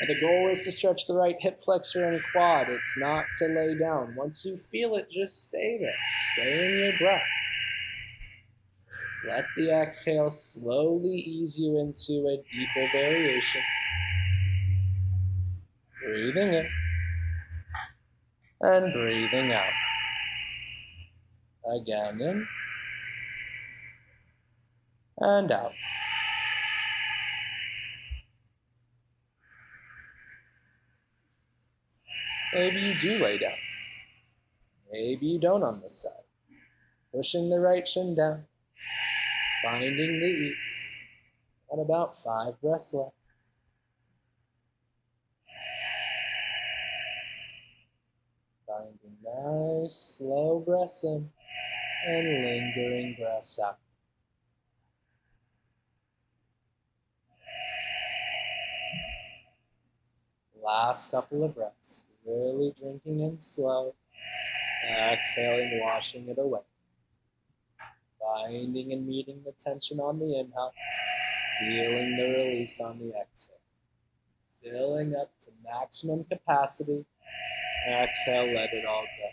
And the goal is to stretch the right hip flexor and quad. It's not to lay down. Once you feel it, just stay there. Stay in your breath. Let the exhale slowly ease you into a deeper variation. Breathing in and breathing out. Again in and out. Maybe you do lay down. Maybe you don't on this side. Pushing the right shin down. Finding the ease. Got about 5 breaths left. Finding nice, slow breaths in and lingering breaths out. Last couple of breaths. Really drinking in slow. Exhaling, washing it away. Finding and meeting the tension on the inhale. Feeling the release on the exhale. Filling up to maximum capacity. Exhale, let it all go.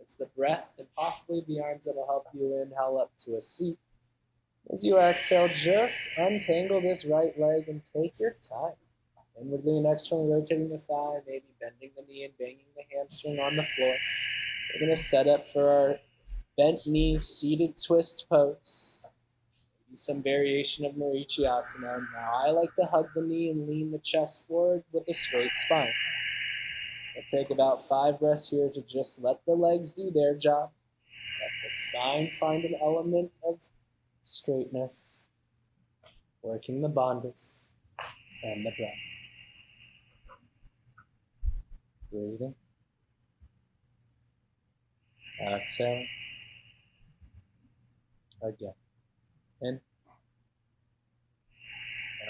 It's the breath and possibly the arms that will help you inhale up to a seat. As you exhale, just untangle this right leg and take your time. Inwardly and externally rotating the thigh, maybe bending the knee and banging the hamstring on the floor. We're going to set up for our bent knee seated twist pose. Maybe some variation of Marichyasana. Now I like to hug the knee and lean the chest forward with a straight spine. We'll take about 5 breaths here to just let the legs do their job. Let the spine find an element of straightness, working the bandhas and the breath. Breathing. Exhale. Again. In.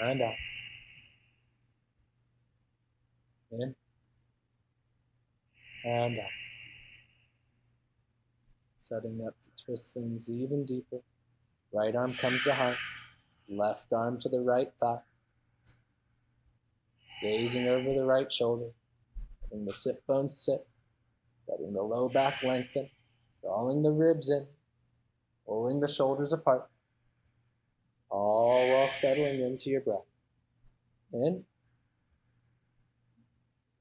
And out. In. And out. Setting up to twist things even deeper. Right arm comes behind. Left arm to the right thigh. Gazing over the right shoulder. Letting the sit bones sit. Letting the low back lengthen. Drawing the ribs in. Pulling the shoulders apart. All while settling into your breath. In.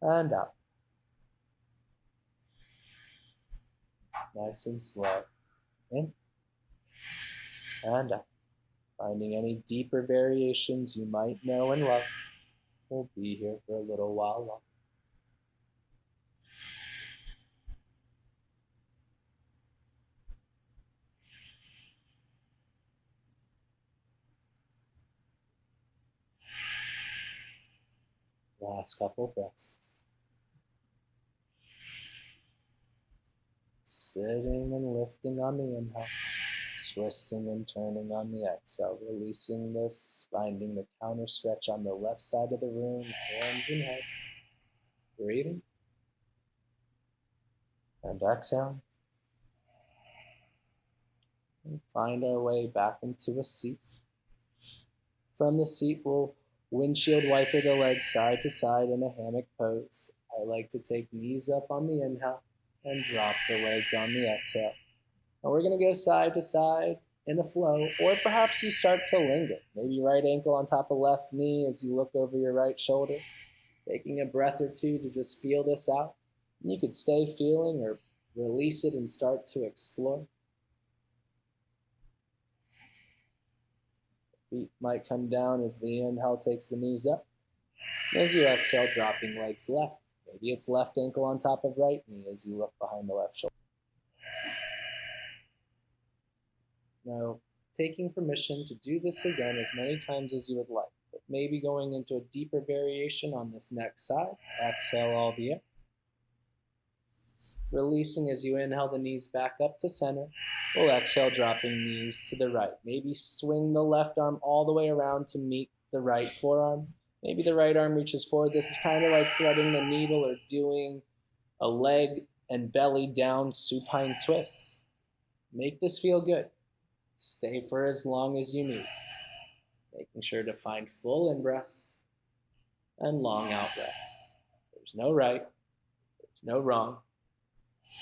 And out. Nice and slow. In. And out. Finding any deeper variations you might know and love. We'll be here for a little while longer. Last couple breaths. Sitting and lifting on the inhale. Twisting and turning on the exhale. Releasing this. Finding the counter stretch on the left side of the room. Hands and head. Breathing. And exhaling. And find our way back into a seat. From the seat, we'll windshield wiper the legs side to side in a hammock pose. I like to take knees up on the inhale and drop the legs on the exhale. Now we're going to go side to side in a flow, or perhaps you start to linger. Maybe right ankle on top of left knee as you look over your right shoulder. Taking a breath or two to just feel this out. And you could stay feeling or release it and start to explore. Feet might come down as the inhale takes the knees up. And as you exhale, dropping legs left. Maybe it's left ankle on top of right knee as you look behind the left shoulder. Now, taking permission to do this again as many times as you would like, but maybe going into a deeper variation on this next side. Exhale all the air. Releasing as you inhale the knees back up to center. We'll exhale, dropping knees to the right. Maybe swing the left arm all the way around to meet the right forearm. Maybe the right arm reaches forward. This is kind of like threading the needle or doing a leg and belly down supine twist. Make this feel good. Stay for as long as you need. Making sure to find full in-breaths and long out-breaths. There's no right. There's no wrong.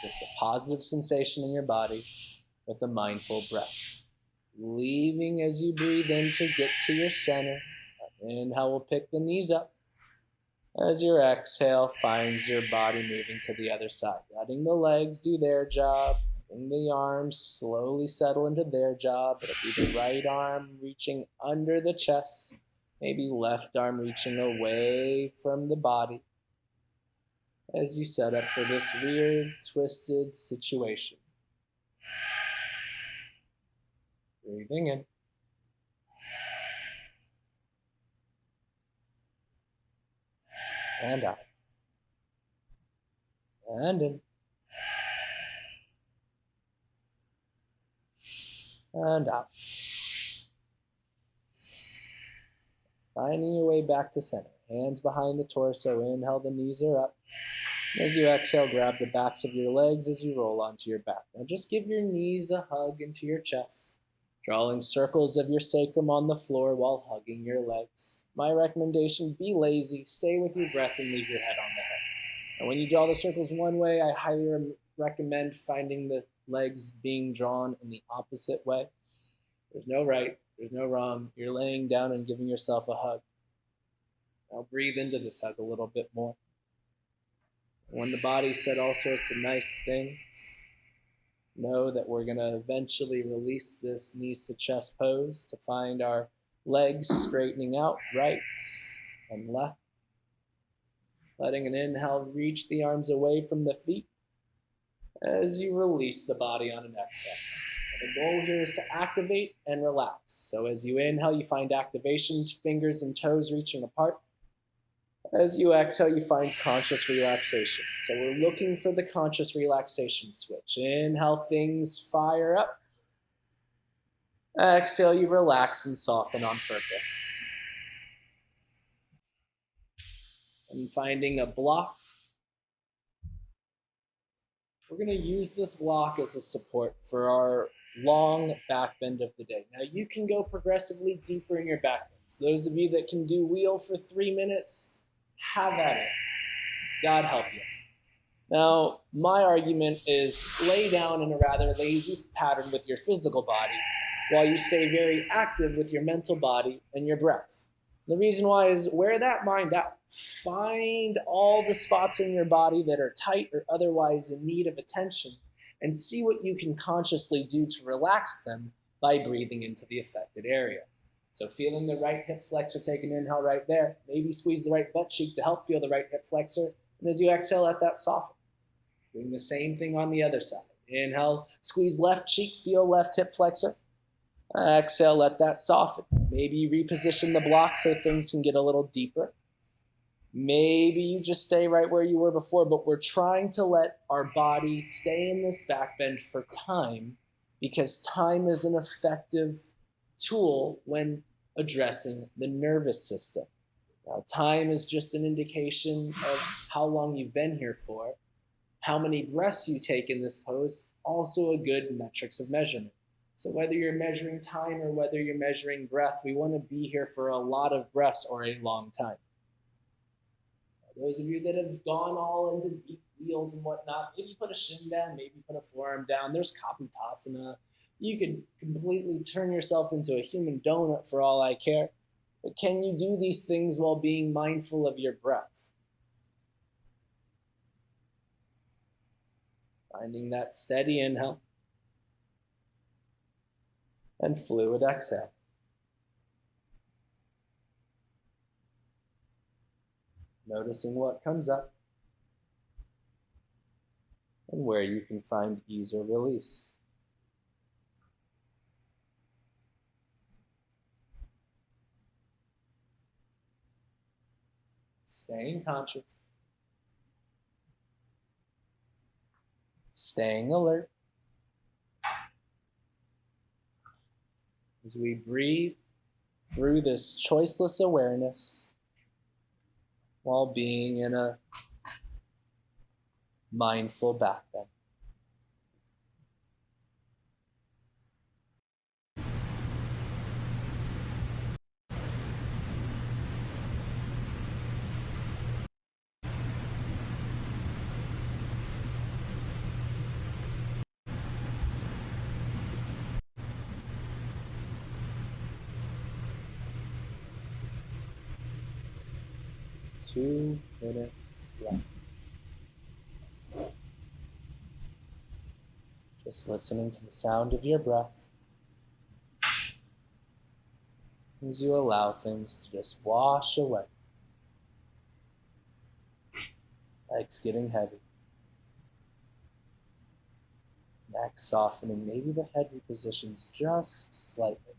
Just a positive sensation in your body with a mindful breath. Leaving as you breathe in to get to your center. Inhale will pick the knees up. As your exhale finds your body moving to the other side. Letting the legs do their job. Letting the arms slowly settle into their job. It'll be the right arm reaching under the chest. Maybe left arm reaching away from the body. As you set up for this weird, twisted situation. Breathing in. And out. And in. And out. Finding your way back to center. Hands behind the torso. Inhale, the knees are up. As you exhale, grab the backs of your legs as you roll onto your back. Now just give your knees a hug into your chest, drawing circles of your sacrum on the floor while hugging your legs. My recommendation, be lazy, stay with your breath, and leave your head on the head. And when you draw the circles one way, I highly recommend finding the legs being drawn in the opposite way. There's no right, there's no wrong. You're laying down and giving yourself a hug. Now breathe into this hug a little bit more. When the body said all sorts of nice things, know that we're going to eventually release this knees to chest pose to find our legs straightening out right and left. Letting an inhale reach the arms away from the feet as you release the body on an exhale. The goal here is to activate and relax. So as you inhale, you find activation, fingers and toes reaching apart. As you exhale, you find conscious relaxation. So we're looking for the conscious relaxation switch. Inhale, things fire up. Exhale, you relax and soften on purpose. And finding a block. We're going to use this block as a support for our long back bend of the day. Now you can go progressively deeper in your back bends. Those of you that can do wheel for 3 minutes, have at it. God help you. Now, my argument is lay down in a rather lazy pattern with your physical body while you stay very active with your mental body and your breath. The reason why is wear that mind out. Find all the spots in your body that are tight or otherwise in need of attention and see what you can consciously do to relax them by breathing into the affected area. So feeling the right hip flexor, take an inhale right there. Maybe squeeze the right butt cheek to help feel the right hip flexor. And as you exhale, let that soften. Doing the same thing on the other side. Inhale, squeeze left cheek, feel left hip flexor. Exhale, let that soften. Maybe reposition the block so things can get a little deeper. Maybe you just stay right where you were before, but we're trying to let our body stay in this back bend for time because time is an effective tool when addressing the nervous system. Now, time is just an indication of how long you've been here for. How many breaths you take in this pose, also a good metrics of measurement. So whether you're measuring time or whether you're measuring breath, we want to be here for a lot of breaths or a long time. Those of you that have gone all into deep wheels and whatnot, maybe put a shin down, maybe put a forearm down. There's Kapitasana. You could completely turn yourself into a human donut for all I care. But can you do these things while being mindful of your breath? Finding that steady inhale and fluid exhale. Noticing what comes up and where you can find ease or release. Staying conscious. Staying alert. As we breathe through this choiceless awareness while being in a mindful back bend. Two minutes left. Just listening to the sound of your breath as you allow things to just wash away. Legs getting heavy. Neck softening. Maybe the head repositions just slightly.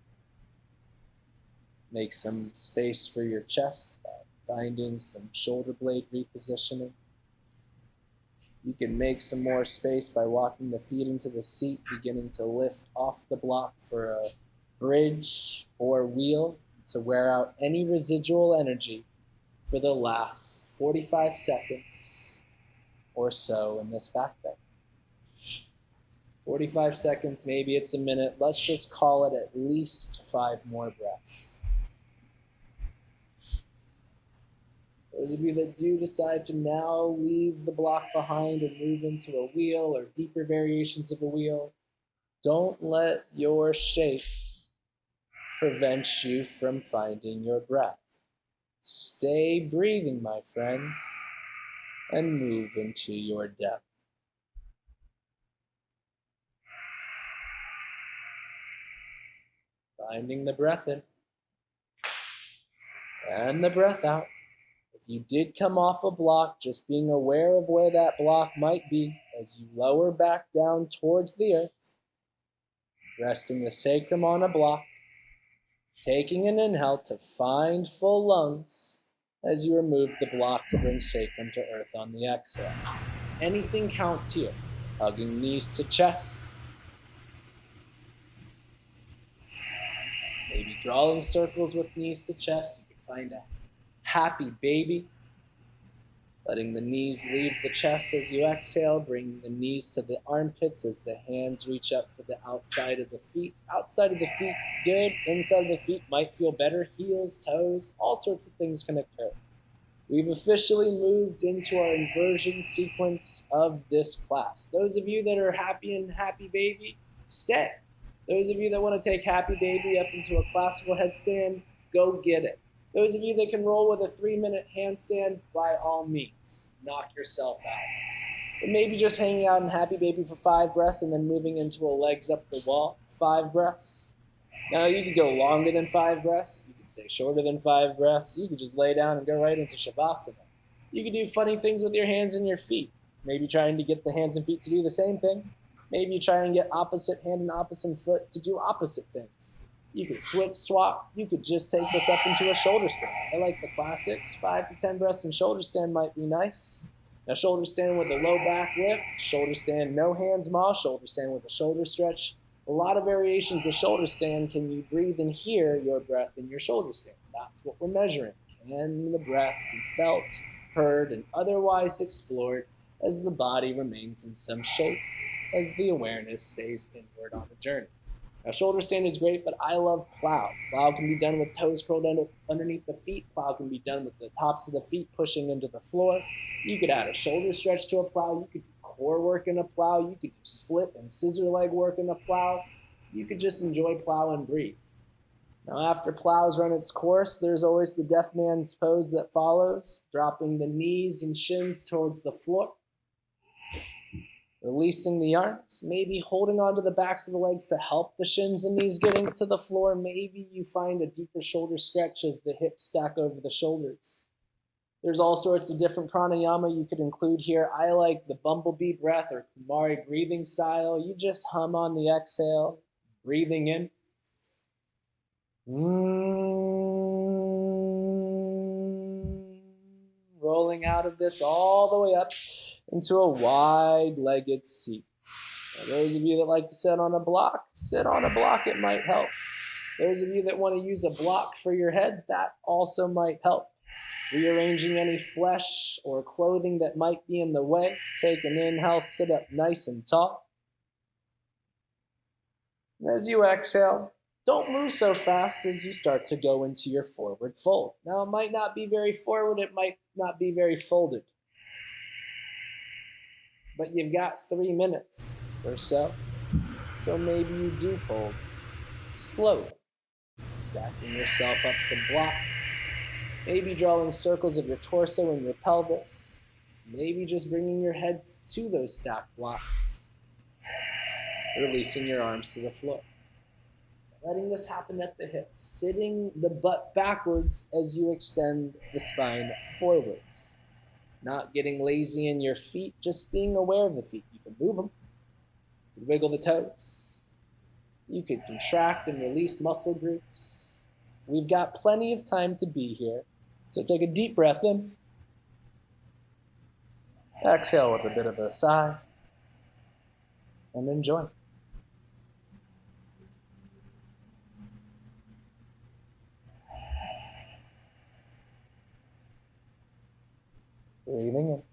Make some space for your chest by finding some shoulder blade repositioning. You can make some more space by walking the feet into the seat, beginning to lift off the block for a bridge or wheel to wear out any residual energy for the last 45 seconds or so in this back bend. 45 seconds, maybe it's a minute. Let's just call it at least 5 more breaths. Those of you that do decide to now leave the block behind and move into a wheel or deeper variations of a wheel, don't let your shape prevent you from finding your breath. Stay breathing, my friends, and move into your depth. Finding the breath in and the breath out. If you did come off a block, just being aware of where that block might be as you lower back down towards the earth, resting the sacrum on a block, taking an inhale to find full lungs as you remove the block to bring sacrum to earth on the exhale. Anything counts here. Hugging knees to chest. Maybe drawing circles with knees to chest. You can find a happy baby. Letting the knees leave the chest as you exhale, bringing the knees to the armpits as the hands reach up for the outside of the feet. Outside of the feet, good. Inside of the feet might feel better. Heels, toes, all sorts of things can occur. We've officially moved into our inversion sequence of this class. Those of you that are happy and happy baby, stay. Those of you that want to take happy baby up into a classical headstand, go get it. Those of you that can roll with a 3-minute handstand, by all means, knock yourself out. But maybe just hanging out in happy baby for 5 breaths and then moving into a legs up the wall, 5 breaths. Now you could go longer than 5 breaths. You could stay shorter than 5 breaths. You could just lay down and go right into Savasana. You could do funny things with your hands and your feet. Maybe trying to get the hands and feet to do the same thing. Maybe you try and get opposite hand and opposite foot to do opposite things. You could switch, swap. You could just take this up into a shoulder stand. I like the classics. 5 to 10 breaths in shoulder stand might be nice. Now shoulder stand with a low back lift. Shoulder stand no hands ma. Shoulder stand with a shoulder stretch. A lot of variations of shoulder stand. Can you breathe and hear your breath in your shoulder stand? That's what we're measuring. Can the breath be felt, heard, and otherwise explored as the body remains in some shape, as the awareness stays inward on the journey? Now, shoulder stand is great, but I love plow. Plow can be done with toes curled underneath the feet. Plow can be done with the tops of the feet pushing into the floor. You could add a shoulder stretch to a plow. You could do core work in a plow. You could do split and scissor leg work in a plow. You could just enjoy plow and breathe. Now, after plow's run its course, there's always the deaf man's pose that follows, dropping the knees and shins towards the floor. Releasing the arms, maybe holding onto the backs of the legs to help the shins and knees getting to the floor. Maybe you find a deeper shoulder stretch as the hips stack over the shoulders. There's all sorts of different pranayama you could include here. I like the bumblebee breath or Kumari breathing style. You just hum on the exhale, breathing in. Rolling out of this all the way up into a wide-legged seat. Now, those of you that like to sit on a block, it might help. Those of you that want to use a block for your head, that also might help. Rearranging any flesh or clothing that might be in the way, take an inhale, sit up nice and tall. And as you exhale, don't move so fast as you start to go into your forward fold. Now, it might not be very forward, it might not be very folded. But you've got 3 minutes or so maybe you do fold slowly, stacking yourself up some blocks, maybe drawing circles of your torso and your pelvis, maybe just bringing your head to those stacked blocks, releasing your arms to the floor. Letting this happen at the hips, sitting the butt backwards as you extend the spine forwards. Not getting lazy in your feet, just being aware of the feet. You can move them. You can wiggle the toes. You could contract and release muscle groups. We've got plenty of time to be here. So take a deep breath in. Exhale with a bit of a sigh. And enjoy. Breathing in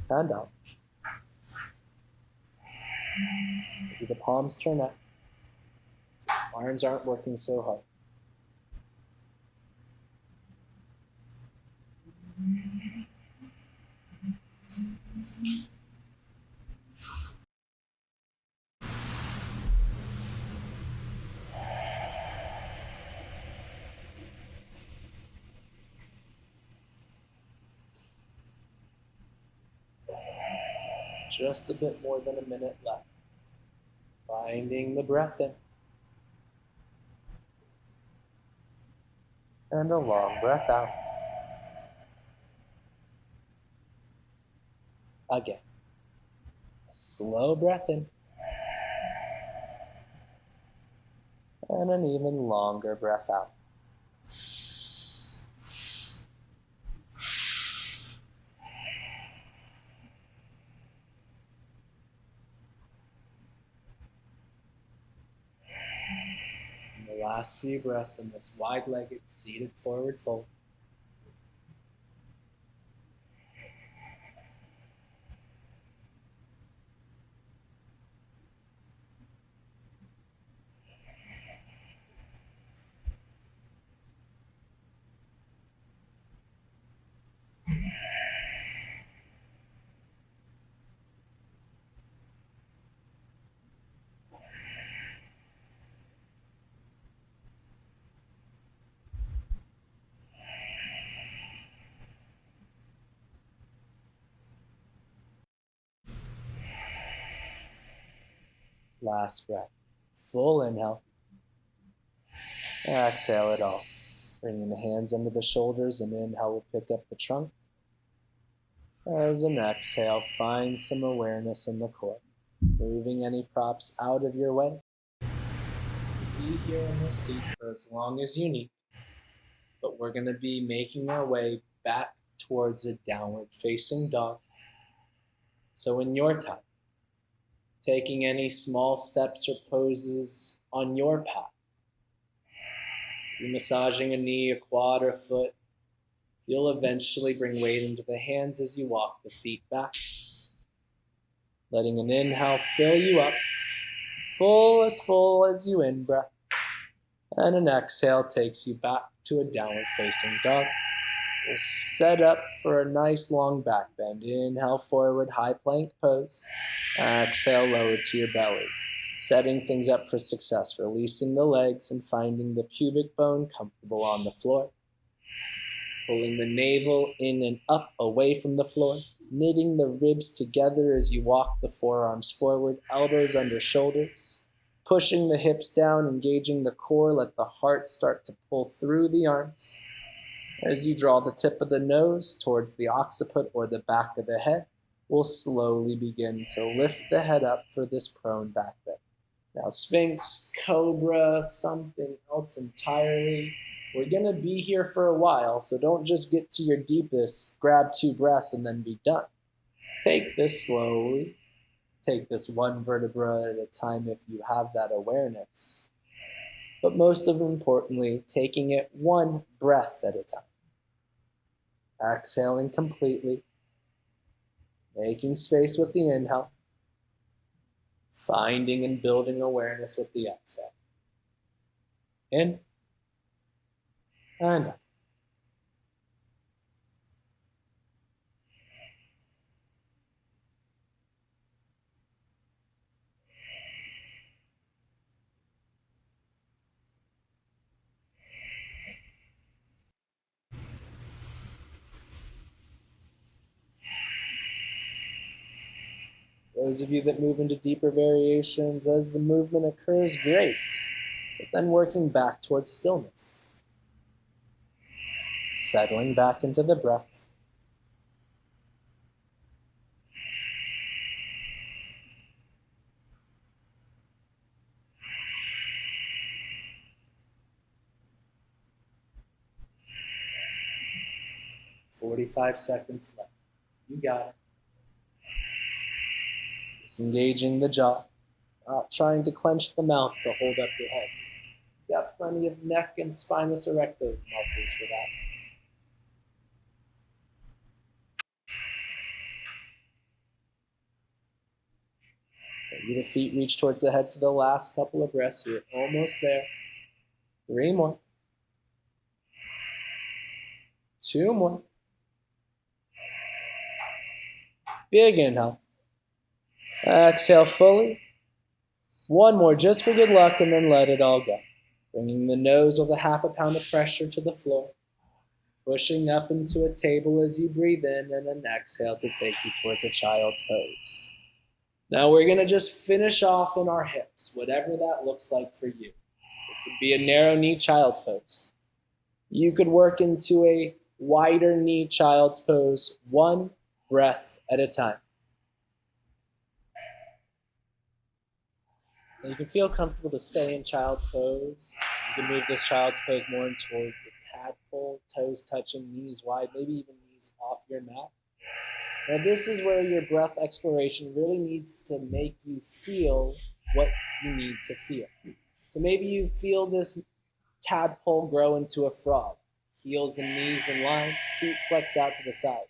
and out. Maybe the palms turn up. So the arms aren't working so hard. Just a bit more than a minute left. Finding the breath in. And a long breath out. Again. A slow breath in. And an even longer breath out. And the last few breaths in this wide-legged, seated forward fold. Last breath. Full inhale. Exhale it all. Bringing the hands under the shoulders, and inhale, we'll pick up the trunk. As an exhale, find some awareness in the core. Moving any props out of your way. Be here in this seat for as long as you need. But we're going to be making our way back towards a downward facing dog. So in your time, taking any small steps or poses on your path. You're massaging a knee, a quad, or a foot. You'll eventually bring weight into the hands as you walk the feet back. Letting an inhale fill you up, full as you in-breath. And an exhale takes you back to a downward facing dog. We'll set up for a nice long back bend. Inhale, forward, high plank pose. Exhale, lower to your belly. Setting things up for success, releasing the legs and finding the pubic bone comfortable on the floor. Pulling the navel in and up away from the floor. Knitting the ribs together as you walk the forearms forward, elbows under shoulders. Pushing the hips down, engaging the core. Let the heart start to pull through the arms. As you draw the tip of the nose towards the occiput or the back of the head, we'll slowly begin to lift the head up for this prone back bend. Now, Sphinx, Cobra, something else entirely. We're going to be here for a while, so don't just get to your deepest, grab 2 breaths, and then be done. Take this slowly. Take this one vertebra at a time if you have that awareness. But most importantly, taking it one breath at a time. Exhaling completely. Making space with the inhale. Finding and building awareness with the exhale. In and out. Those of you that move into deeper variations as the movement occurs, great. But then working back towards stillness. Settling back into the breath. "45 seconds left. You got it." Disengaging the jaw. Not trying to clench the mouth to hold up your head. You got plenty of neck and spinous erector muscles for that. Maybe the feet reach towards the head for the last couple of breaths. You're almost there. 3 more. 2 more. Big inhale. Exhale fully. 1 more just for good luck, and then let it all go. Bringing the nose with a ½ pound of pressure to the floor. Pushing up into a table as you breathe in, and an exhale to take you towards a child's pose. Now we're going to just finish off in our hips, whatever that looks like for you. It could be a narrow knee child's pose. You could work into a wider knee child's pose, 1 breath at a time. Now you can feel comfortable to stay in child's pose. You can move this child's pose more towards a tadpole, toes touching, knees wide, maybe even knees off your mat. Now this is where your breath exploration really needs to make you feel what you need to feel. So maybe you feel this tadpole grow into a frog, heels and knees in line, feet flexed out to the side.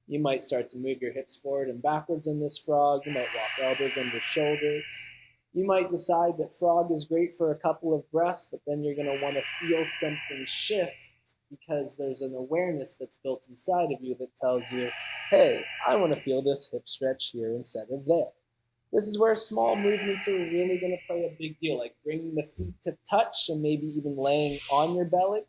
You might start to move your hips forward and backwards in this frog. You might walk elbows under shoulders. You might decide that frog is great for a couple of breaths, but then you're going to want to feel something shift because there's an awareness that's built inside of you that tells you, hey, I want to feel this hip stretch here instead of there. This is where small movements are really going to play a big deal, like bringing the feet to touch and maybe even laying on your belly.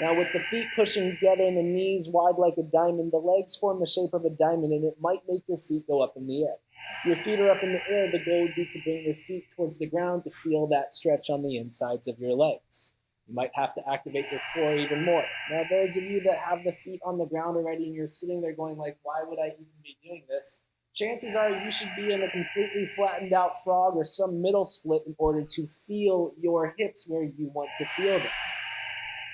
Now with the feet pushing together and the knees wide like a diamond, the legs form the shape of a diamond, and it might make your feet go up in the air. If your feet are up in the air, the goal would be to bring your feet towards the ground to feel that stretch on the insides of your legs. You might have to activate your core even more. Now, those of you that have the feet on the ground already and you're sitting there going like, why would I even be doing this? Chances are you should be in a completely flattened out frog or some middle split in order to feel your hips where you want to feel them.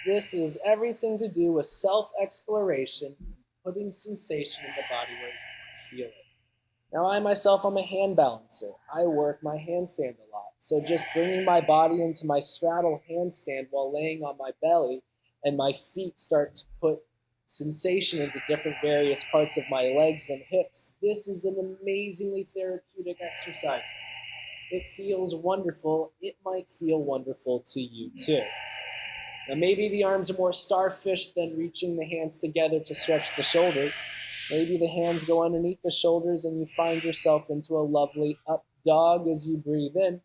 This is everything to do with self-exploration, putting sensation in the body where you want to feel it. Now, I myself, I'm a hand balancer. I work my handstand a lot. So just bringing my body into my straddle handstand while laying on my belly and my feet start to put sensation into different various parts of my legs and hips, this is an amazingly therapeutic exercise. It feels wonderful. It might feel wonderful to you too. Now maybe the arms are more starfish than reaching the hands together to stretch the shoulders. Maybe the hands go underneath the shoulders and you find yourself into a lovely up dog as you breathe in.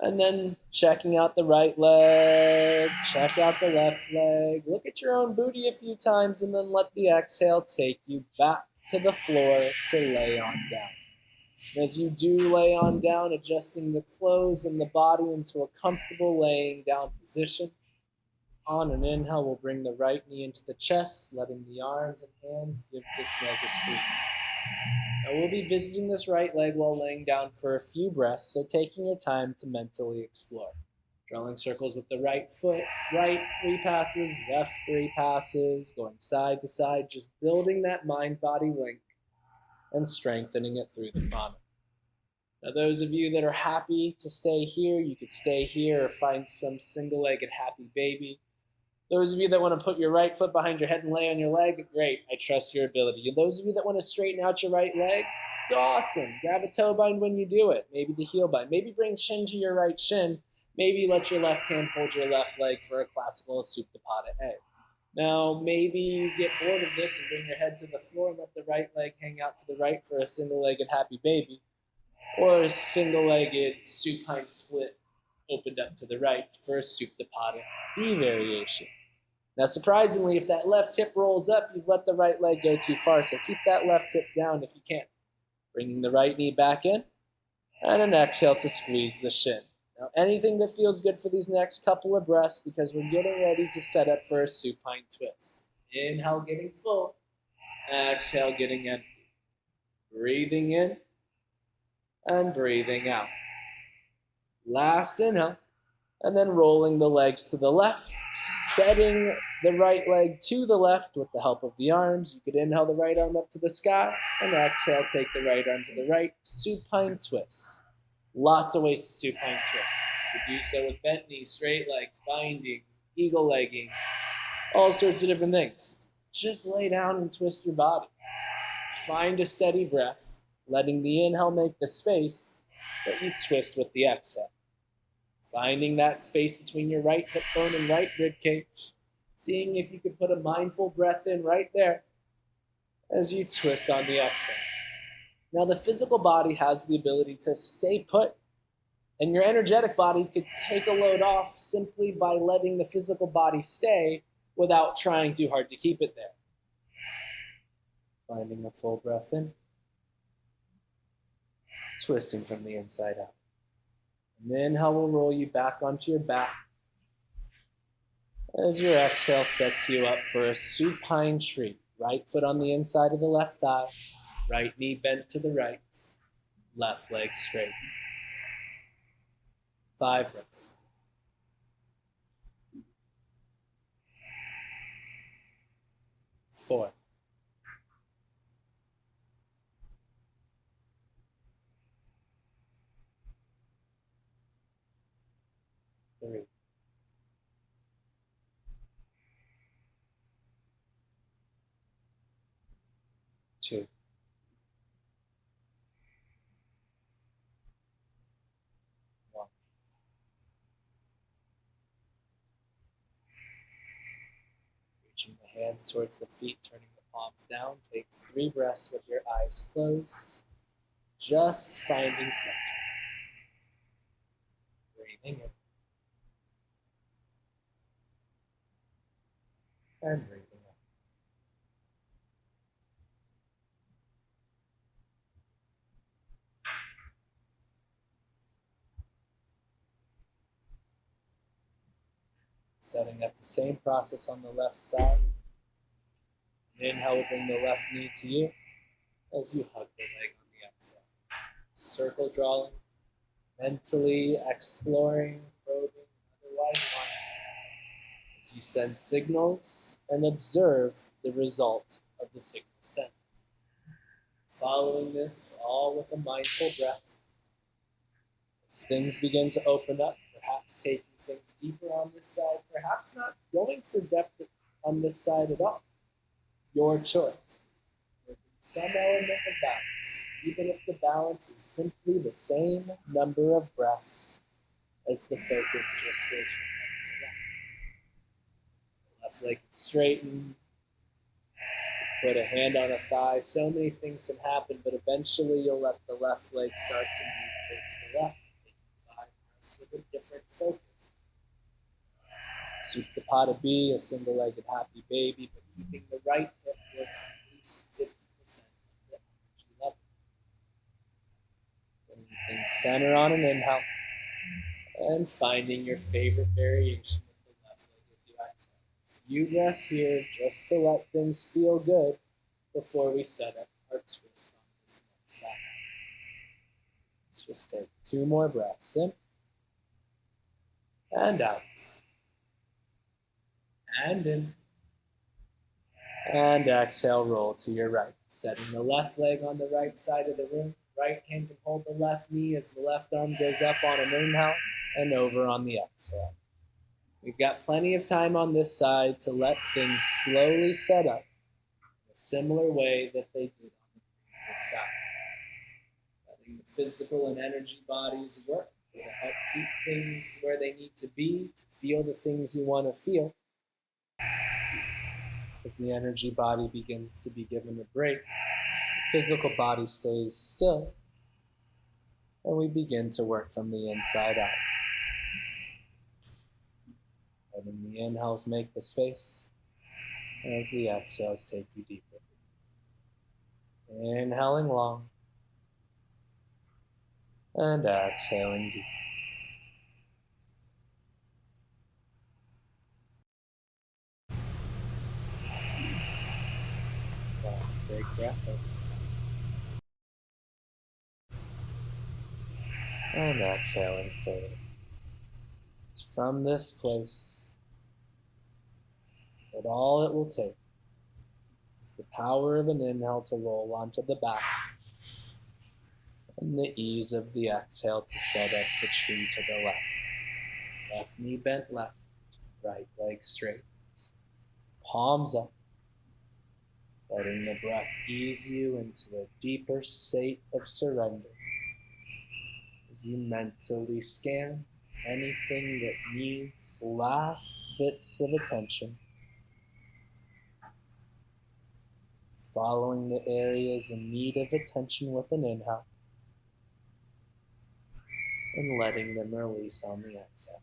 And then checking out the right leg, check out the left leg, look at your own booty a few times, and then let the exhale take you back to the floor to lay on down. And as you do lay on down, adjusting the clothes and the body into a comfortable laying down position. On an inhale, we'll bring the right knee into the chest, letting the arms and hands give this leg a squeeze. Now we'll be visiting this right leg while laying down for a few breaths, so taking your time to mentally explore. Drawing circles with the right foot, right 3 passes, left 3 passes, going side to side, just building that mind-body link and strengthening it through the prana. Now those of you that are happy to stay here, you could stay here or find some single-legged happy baby. Those of you that want to put your right foot behind your head and lay on your leg, great, I trust your ability. And those of you that want to straighten out your right leg, awesome. Grab a toe bind when you do it, maybe the heel bind. Maybe bring chin to your right shin. Maybe let your left hand hold your left leg for a classical Supine A. Now, maybe you get bored of this and bring your head to the floor and let the right leg hang out to the right for a single-legged happy baby, or a single-legged supine split opened up to the right for a Supine B variation. Now, surprisingly, if that left hip rolls up, you've let the right leg go too far, so keep that left hip down if you can. Bringing the right knee back in, and an exhale to squeeze the shin. Now, anything that feels good for these next couple of breaths, because we're getting ready to set up for a supine twist. Inhale, getting full. Exhale, getting empty. Breathing in, and breathing out. Last inhale, and then rolling the legs to the left, setting the right leg to the left with the help of the arms. You could inhale the right arm up to the sky, and exhale, take the right arm to the right. Supine twist. Lots of ways to supine twist. You could do so with bent knees, straight legs, binding, eagle legging, all sorts of different things. Just lay down and twist your body. Find a steady breath, letting the inhale make the space, that you twist with the exhale. Finding that space between your right hip bone and right rib cage. Seeing if you could put a mindful breath in right there as you twist on the exhale. Now the physical body has the ability to stay put, and your energetic body could take a load off simply by letting the physical body stay without trying too hard to keep it there. Finding a full breath in, twisting from the inside out. And inhale will roll you back onto your back as your exhale sets you up for a supine tree. Right foot on the inside of the left thigh, right knee bent to the right, left leg straight. 5 breaths. 4. 3. 2. 1. Reaching the hands towards the feet, turning the palms down. Take 3 breaths with your eyes closed. Just finding center. Breathing in. And breathing out. Setting up the same process on the left side. Inhale will bring the left knee to you as you hug the leg on the exhale. Circle drawing, mentally exploring, probing, otherwise wondering, as you send signals and observe the result of the signal sent. Following this, all with a mindful breath. As things begin to open up, perhaps taking things deeper on this side, perhaps not going for depth on this side at all. Your choice. With some element of balance, even if the balance is simply the same number of breaths as the focus just goes from right to left. Left leg can straighten. Put a hand on a thigh. So many things can happen, but eventually you'll let the left leg start to move towards the left. Taking 5 breaths with a different focus. Supine be a single-legged happy baby, but keeping the right hip with at least 50% of the energy level. Bringing things center on an inhale, and finding your favorite variation of the left leg as you exhale. Few breaths here just to let things feel good before we set up our twist on this next side. Let's just take 2 more breaths in and out. And in. And exhale, roll to your right. Setting the left leg on the right side of the room. Right hand can hold the left knee as the left arm goes up on an inhale and over on the exhale. We've got plenty of time on this side to let things slowly set up in a similar way that they did on the previous side. Letting the physical and energy bodies work to help keep things where they need to be, to feel the things you want to feel. As the energy body begins to be given a break, the physical body stays still, and we begin to work from the inside out. Letting the inhales make the space, as the exhales take you deeper. Inhaling long, and exhaling deep. Last big breath in. And exhaling fully. It's from this place that all it will take is the power of an inhale to roll onto the back and the ease of the exhale to set up the tree to the left. Left knee bent left, right leg straight. Palms up, letting the breath ease you into a deeper state of surrender. as you mentally scan anything that needs last bits of attention, following the areas in need of attention with an inhale, and letting them release on the exhale.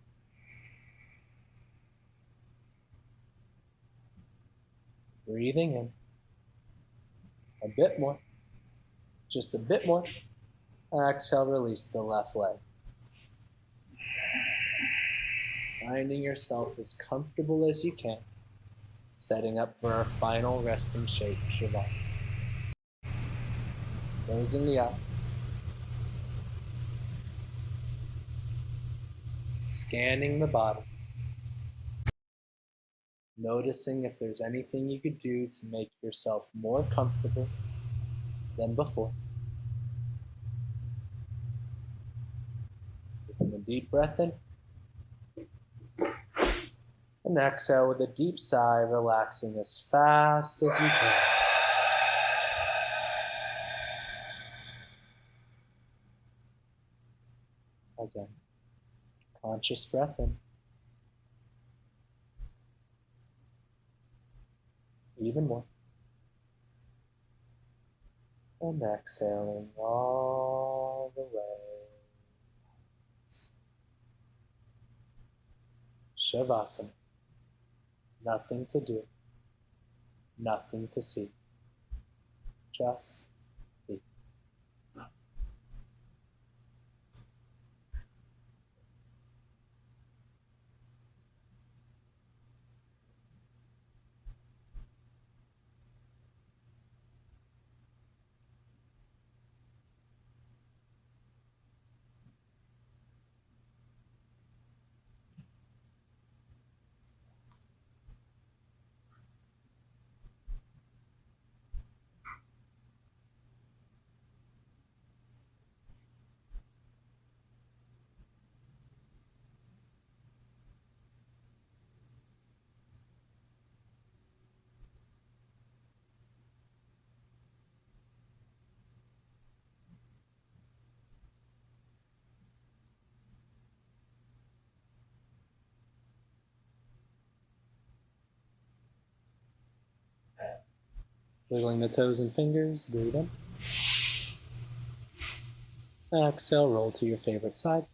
Breathing in, a bit more, just a bit more. Exhale, release the left leg. Finding yourself as comfortable as you can, setting up for our final resting shape, Savasana. Closing the eyes. Scanning the body. Noticing if there's anything you could do to make yourself more comfortable than before. Taking a deep breath in. And exhale with a deep sigh, relaxing as fast as you can. Again, conscious breath in. Even more. And exhaling all the way. Shavasana. Nothing to do. Nothing to see. Just be. Wiggling the toes and fingers, breathe in. Exhale, roll to your favorite side.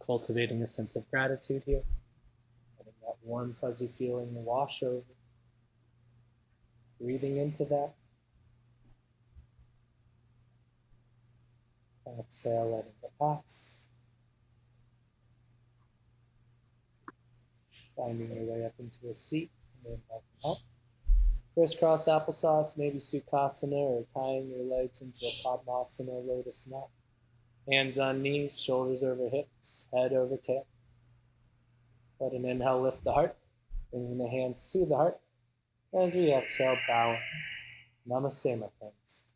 Cultivating a sense of gratitude here. Letting that warm, fuzzy feeling wash over. Breathing into that. Exhale, letting it pass. Finding your way up into a seat. And then back up. Crisscross applesauce, maybe Sukhasana, or tying your legs into a Padmasana or lotus knot. Hands on knees, shoulders over hips, head over tail. Let an inhale lift the heart, bringing the hands to the heart. As we exhale, bow. Namaste, my friends.